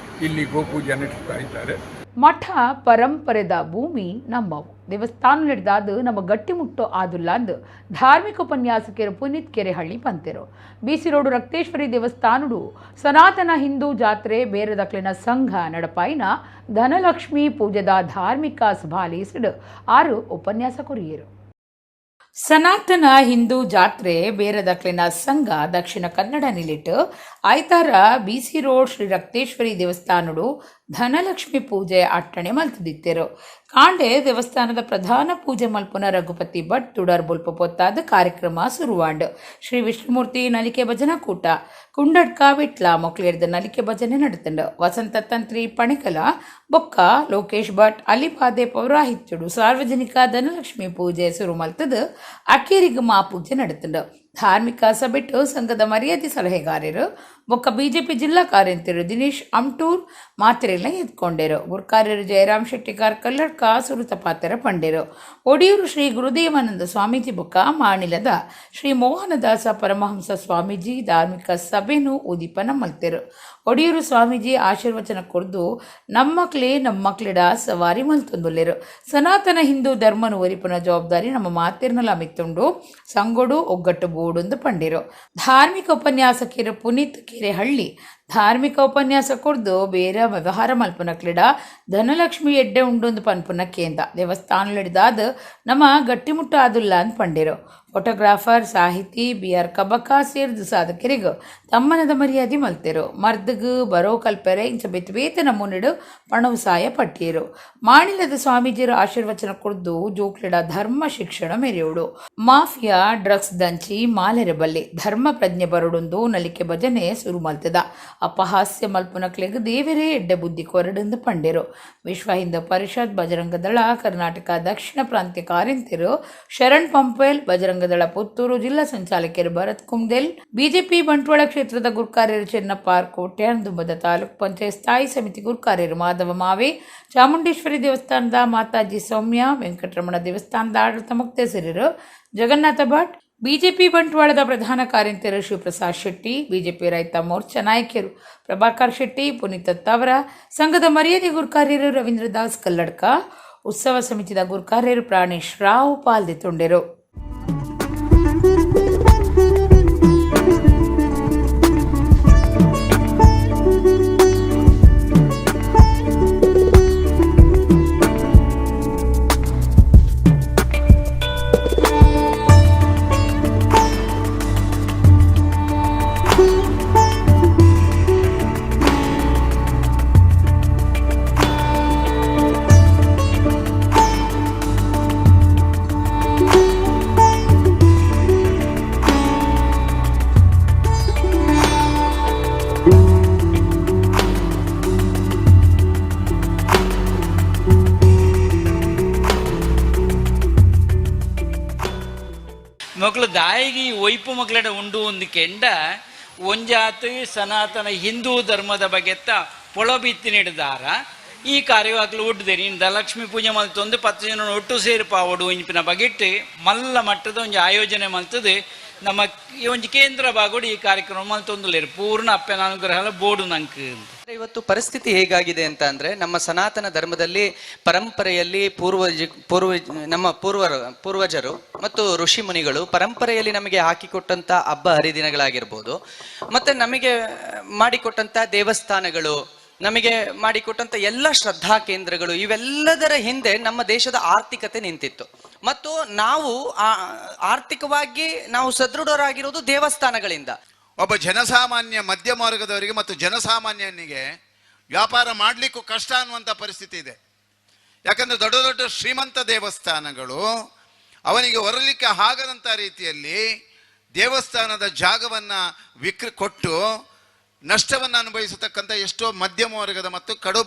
ಇಲ್ಲಿ ಗೋಪೂಜೆ ನಡೆಸ್ತಾ ಇದ್ದಾರೆ. ಮಠ ಪರಂಪರೆದ ಭೂಮಿ ನಮ್ಮವು ದೇವಸ್ಥಾನ ನಡೆದಾದು ನಮ್ಮ ಗಟ್ಟಿಮುಟ್ಟು ಆದುಲ್ಲ ಅಂದು ಧಾರ್ಮಿಕ ಉಪನ್ಯಾಸಕರು ಪುನೀತ್ ಕೆರೆಹಳ್ಳಿ ಪಂತೆರು. ಬಿಸಿ ರೋಡು ರಕ್ತೇಶ್ವರಿ ದೇವಸ್ಥಾನಡು ಸನಾತನ ಹಿಂದೂ ಜಾತ್ರೆ ಬೇರೆದಕ್ಲಿನ ಸಂಘ ನಡಪಾಯಿನ ಧನಲಕ್ಷ್ಮಿ ಪೂಜೆದ ಧಾರ್ಮಿಕ ಸಭಾಲಿಸಿಡು 6 ಉಪನ್ಯಾಸ ಕೊರಿಯರು. ಸನಾತನ ಹಿಂದೂ ಜಾತ್ರೆ ಬೇರೆದಕ್ಲಿನ ಸಂಘ ದಕ್ಷಿಣ ಕನ್ನಡ ನಿಲಿಟ್ಟು ಆಯ್ತಾರ ಬಿಸಿ ರೋಡ್ ಶ್ರೀ ರಕ್ತೇಶ್ವರಿ ದೇವಸ್ಥಾನಡು ಧನಲಕ್ಷ್ಮಿ ಪೂಜೆ ಅಟ್ಟಣೆ ಮಲ್ತದಿತ್ತೇರು. ಕಾಂಡೆ ದೇವಸ್ಥಾನದ ಪ್ರಧಾನ ಪೂಜೆ ಮಲ್ಪುನ ರಘುಪತಿ ಭಟ್ ತುಡರ್ ಬುಲ್ಪ ಪೊತ್ತಾದ ಕಾರ್ಯಕ್ರಮ ಸುರುವಾಂಡ್. ಶ್ರೀ ವಿಷ್ಣುಮೂರ್ತಿ ನಲಿಕೆ ಭಜನಾ ಕೂಟ ಕುಂಡಡ್ಕ ವಿಟ್ಲ ಮೊಕ್ಲೇರ್ದ ನಲಿಕೆ ಭಜನೆ ನಡೆತಂಡು. ವಸಂತ ತಂತ್ರಿ ಪಣಿಕಲ ಬೊಕ್ಕ ಲೋಕೇಶ್ ಭಟ್ ಅಲಿಪಾದೆ ಪೌರಾಹಿತ್ಯಡು ಸಾರ್ವಜನಿಕ ಧನಲಕ್ಷ್ಮಿ ಪೂಜೆ ಸುರು ಮಲ್ತದು ಅಕ್ಕೇರಿಗ ಮಾ ಪೂಜೆ ನಡೆತಂಡು. ಧಾರ್ಮಿಕ ಸಭೆಟ್ಟು ಸಂಘದ ಮರ್ಯಾದೆ ಸಲಹೆಗಾರರು ಬೊಕ್ಕ ಬಿಜೆಪಿ ಜಿಲ್ಲಾ ಕಾರ್ಯಂತರು ದಿನೇಶ್ ಅಮ್ಟೂರ್ ಮಾತ್ರೆಲ್ಲ ಎತ್ಕೊಂಡರು. ಗುರ್ಕಾರ್ಯರು ಜಯರಾಮ್ ಶೆಟ್ಟಿಗಾರ್ ಕಲ್ಲಡ್ಕ ಸುರುತ ಪಾತ್ರ ಪಂಡೇರು. ಒಡಿಯೂರು ಶ್ರೀ ಗುರುದೇವಾನಂದ ಸ್ವಾಮೀಜಿ ಬೊಕ್ಕ ಮಾಣಿಲದ ಶ್ರೀ ಮೋಹನದಾಸ ಪರಮಹಂಸ ಸ್ವಾಮೀಜಿ ಧಾರ್ಮಿಕ ಸಭೆನು ಉದೀಪನ ಮಲ್ತೆರು. ಒಡಿಯೂರು ಸ್ವಾಮೀಜಿ ಆಶೀರ್ವಚನ ಕೊರ್ದು ನಮ್ಮಕ್ಲೇ ನಮ್ಮಕ್ಲಿಡ ಸವಾರಿ ಮಲ್ತೊಂದುಲ್ಲೆರು. ಸನಾತನ ಹಿಂದೂ ಧರ್ಮನು ಒರಿಪುನ ಜವಾಬ್ದಾರಿ ನಮ್ಮ ಮಾತಿರ್ನಲ ಮಿತ್ತುಂಡು ಸಂಗೊಡು ಒಗ್ಗಟ್ಟು ಬೋಡೊಂದು ಪಂಡಿರು. ಧಾರ್ಮಿಕ ಉಪನ್ಯಾಸಕರು ಪುನೀತ್ ಕೆರೆಹಳ್ಳಿ ಧಾರ್ಮಿಕ ಉಪನ್ಯಾಸ ಕೊರ್ದು ಬೇರೆ ವ್ಯವಹಾರ ಮಲ್ಪುನ ಕ್ರೀಡ ಧನಲಕ್ಷ್ಮಿ ಎಡ್ಡೆ ಉಂಡೊಂದು ಪನ್ಪುನ ಕೇಂದ್ರ ದೇವಸ್ಥಾನಲಿಡ್ದಾದ ನಮ್ಮ ಗಟ್ಟಿಮುಟ್ಟು ಆದುಲ್ಲ ಅಂತ ಪಂಡಿರು. ಫೋಟೋಗ್ರಾಫರ್ ಸಾಹಿತಿ BR ಕಬಕ ಸೇರಿದ ಸಾಧಕರಿಗೂ ತಮ್ಮನದ ಮರ್ಯಾದೆ ಮಲ್ತೆರು. ಮರ್ದಗು ಬರೋ ಕಲ್ಪೆರೆ ಇಂಚ ಬೇತ ನಮೂನಿಡು ಪಣವು ಸಾಯ ಪಟ್ಟಿಯರು. ಮಾಣಿಲದ ಸ್ವಾಮೀಜಿಯರು ಆಶೀರ್ವಚನ ಕೊಡ್ದು ಜೋಕ್ಲಿಡ ಧರ್ಮ ಶಿಕ್ಷಣ ಮೆರೆಯುಡು. ಮಾಫಿಯಾ ಡ್ರಗ್ಸ್ ದಂಚಿ ಮಾಲೆರೆ ಬಲ್ಲಿ ಧರ್ಮ ಪ್ರಜ್ಞೆ ಬರಡೊಂದು ನಲಿಕೆ ಭಜನೆ ಸುರು ಮಲ್ತದ. ಅಪಹಾಸ್ಯ ಮಲ್ಪುನಕ್ಲೆಗ್ ದೇವರೇ ಎಡ್ಡೆ ಬುದ್ಧಿ ಕೊರಡಂದು ಪಂಡೆರು. ವಿಶ್ವ ಹಿಂದೂ ಪರಿಷತ್ ಬಜರಂಗ ದಳ ಕರ್ನಾಟಕ ದಕ್ಷಿಣ ಪ್ರಾಂತ್ಯ ಕಾರ್ಯಂತರು ಶರಣ್ ಪಂಪೇಲ್ ಬಜರಂಗ ದಳ ಪುತ್ತೂರು ಜಿಲ್ಲಾ ಸಂಚಾಲಕರು ಭರತ್ ಕುಮ್ದೆಲ್ ಬಿಜೆಪಿ ಬಂಟ್ವಾಳ ಕ್ಷೇತ್ರದ ಗುರ್ಕಾರ್ಯರು ಚೆನ್ನಪ್ಪ ಕೋಟೆ ದುಂಬದ ತಾಲೂಕ್ ಪಂಚಾಯತ್ ಸ್ಥಾಯಿ ಸಮಿತಿ ಗುರ್ಕಾರ್ಯರು ಮಾಧವ ಮಾವೆ ಚಾಮುಂಡೇಶ್ವರಿ ದೇವಸ್ಥಾನದ ಮಾತಾಜಿ ಸೌಮ್ಯ ವೆಂಕಟರಮಣ ದೇವಸ್ಥಾನದ ಆಡಳಿತ ಮುಕ್ತೇಸರರು ಜಗನ್ನಾಥ ಭಟ್ ಬಿಜೆಪಿ ಬಂಟ್ವಾಳದ ಪ್ರಧಾನ ಕಾರ್ಯಂತರು ಶಿವಪ್ರಸಾದ್ ಶೆಟ್ಟಿ ಬಿಜೆಪಿ ರೈತ ಮೋರ್ಚಾ ನಾಯಕರು ಪ್ರಭಾಕರ್ ಶೆಟ್ಟಿ ಪುನೀತ್ ತವರ ಸಂಘದ ಮರ್ಯಾದೆ ಗುರ್ಕಾರ್ಯರು ರವೀಂದ್ರ ದಾಸ್ ಕಲ್ಲಡ್ಕ ಉತ್ಸವ ಸಮಿತಿದ ಗುರ್ಕಾರ್ಯರು ಪ್ರಾಣೇಶ್ ರಾವ್ ಪಾಲ್ದೆತೊಂಡೆರು. ಮಕ್ಕಳು ದಾಯಿಗೆ ಒಯ್ಪು ಮಕ್ಕಳ ಉಂಡು ಒಂದು ಕೆಂಡ ಒಂಜಾತು ಸನಾತನ ಹಿಂದೂ ಧರ್ಮದ ಬಗೆತ್ತ ಪೊಳಬಿತ್ತಿ ನೀಡಿದಾರ ಈ ಕಾರ್ಯವಾಗಲು ಒಡ್ಡೆ ನೀನು ಧನಲಕ್ಷ್ಮಿ ಪೂಜೆ ಮಲ್ತೊಂದು 10 ಜನ ಒಟ್ಟು ಸೇರಿ ಪಾವಡು ಇಂಪಿನ ಬಗೆಟ್ಟು ಮಲ್ಲ ಮಟ್ಟದ ಒಂದು ಆಯೋಜನೆ ಮಲ್ತದೆ ನಮ್ಮ ಒಂದು ಕೇಂದ್ರ ಭಾಗಡು ಈ ಕಾರ್ಯಕ್ರಮ ಮಲ್ತೊಂದುಲೇರು ಪೂರ್ಣ ಅಪ್ಪನ ಅನುಗ್ರಹ ಬೋರ್ಡು ನಂಗೆ. ಇವತ್ತು ಪರಿಸ್ಥಿತಿ ಹೇಗಾಗಿದೆ ಅಂತ ಅಂದ್ರೆ ನಮ್ಮ ಸನಾತನ ಧರ್ಮದಲ್ಲಿ ಪರಂಪರೆಯಲ್ಲಿ ನಮ್ಮ ಪೂರ್ವಜರು ಮತ್ತು ಋಷಿ ಮುನಿಗಳು ಪರಂಪರೆಯಲ್ಲಿ ನಮಗೆ ಹಾಕಿಕೊಟ್ಟಂತ ಹಬ್ಬ ಹರಿದಿನಗಳಾಗಿರ್ಬೋದು ಮತ್ತೆ ನಮಗೆ ಮಾಡಿಕೊಟ್ಟಂತ ದೇವಸ್ಥಾನಗಳು ನಮಗೆ ಮಾಡಿಕೊಟ್ಟಂತ ಎಲ್ಲ ಶ್ರದ್ಧಾ ಕೇಂದ್ರಗಳು ಇವೆಲ್ಲದರ ಹಿಂದೆ ನಮ್ಮ ದೇಶದ ಆರ್ಥಿಕತೆ ನಿಂತಿತ್ತು ಮತ್ತು ನಾವು ಆರ್ಥಿಕವಾಗಿ ನಾವು ಸದೃಢರಾಗಿರೋದು ದೇವಸ್ಥಾನಗಳಿಂದ. ಒಬ್ಬ ಜನಸಾಮಾನ್ಯ ಮಧ್ಯ ಮಾರ್ಗದವರಿಗೆ ಮತ್ತು ಜನಸಾಮಾನ್ಯನಿಗೆ ವ್ಯಾಪಾರ ಮಾಡಲಿಕ್ಕೂ ಕಷ್ಟ ಅನ್ನುವಂಥ ಪರಿಸ್ಥಿತಿ ಇದೆ. ಯಾಕಂದರೆ ದೊಡ್ಡ ದೊಡ್ಡ ಶ್ರೀಮಂತ ದೇವಸ್ಥಾನಗಳು ಅವನಿಗೆ ಹೊರಲಿಕ್ಕೆ ಆಗದಂಥ ರೀತಿಯಲ್ಲಿ ದೇವಸ್ಥಾನದ ಜಾಗವನ್ನು ಕೊಟ್ಟು ನಷ್ಟವನ್ನು ಅನುಭವಿಸತಕ್ಕಂಥ ಎಷ್ಟೋ ಮಧ್ಯಮ ವರ್ಗದ ಮತ್ತು ಕಡು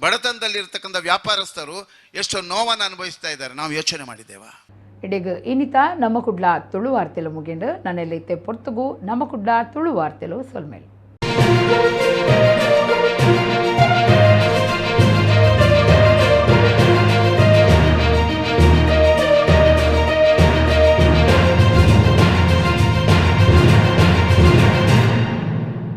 ಬಡತನದಲ್ಲಿರ್ತಕ್ಕಂಥ ವ್ಯಾಪಾರಸ್ಥರು ಎಷ್ಟೋ ನೋವನ್ನು ಅನುಭವಿಸ್ತಾ ಇದ್ದಾರೆ. ನಾವು ಯೋಚನೆ ಮಾಡಿದ್ದೇವಾ? ಇಡೀಗ ಇನ್ನಿತ ನಮ್ಮ ಕುಡ್ಲ ತುಳು ವಾರ್ತೆಲು ಮುಗಿಂಡು ನನ್ನೆಲ್ಲೈತೆ ಪೊರ್ತುಗು ನಮ್ಮ ಕುಡ್ಲ ತುಳು ವಾರ್ತೆಲು ಸೊಲ್ಮೇಲು.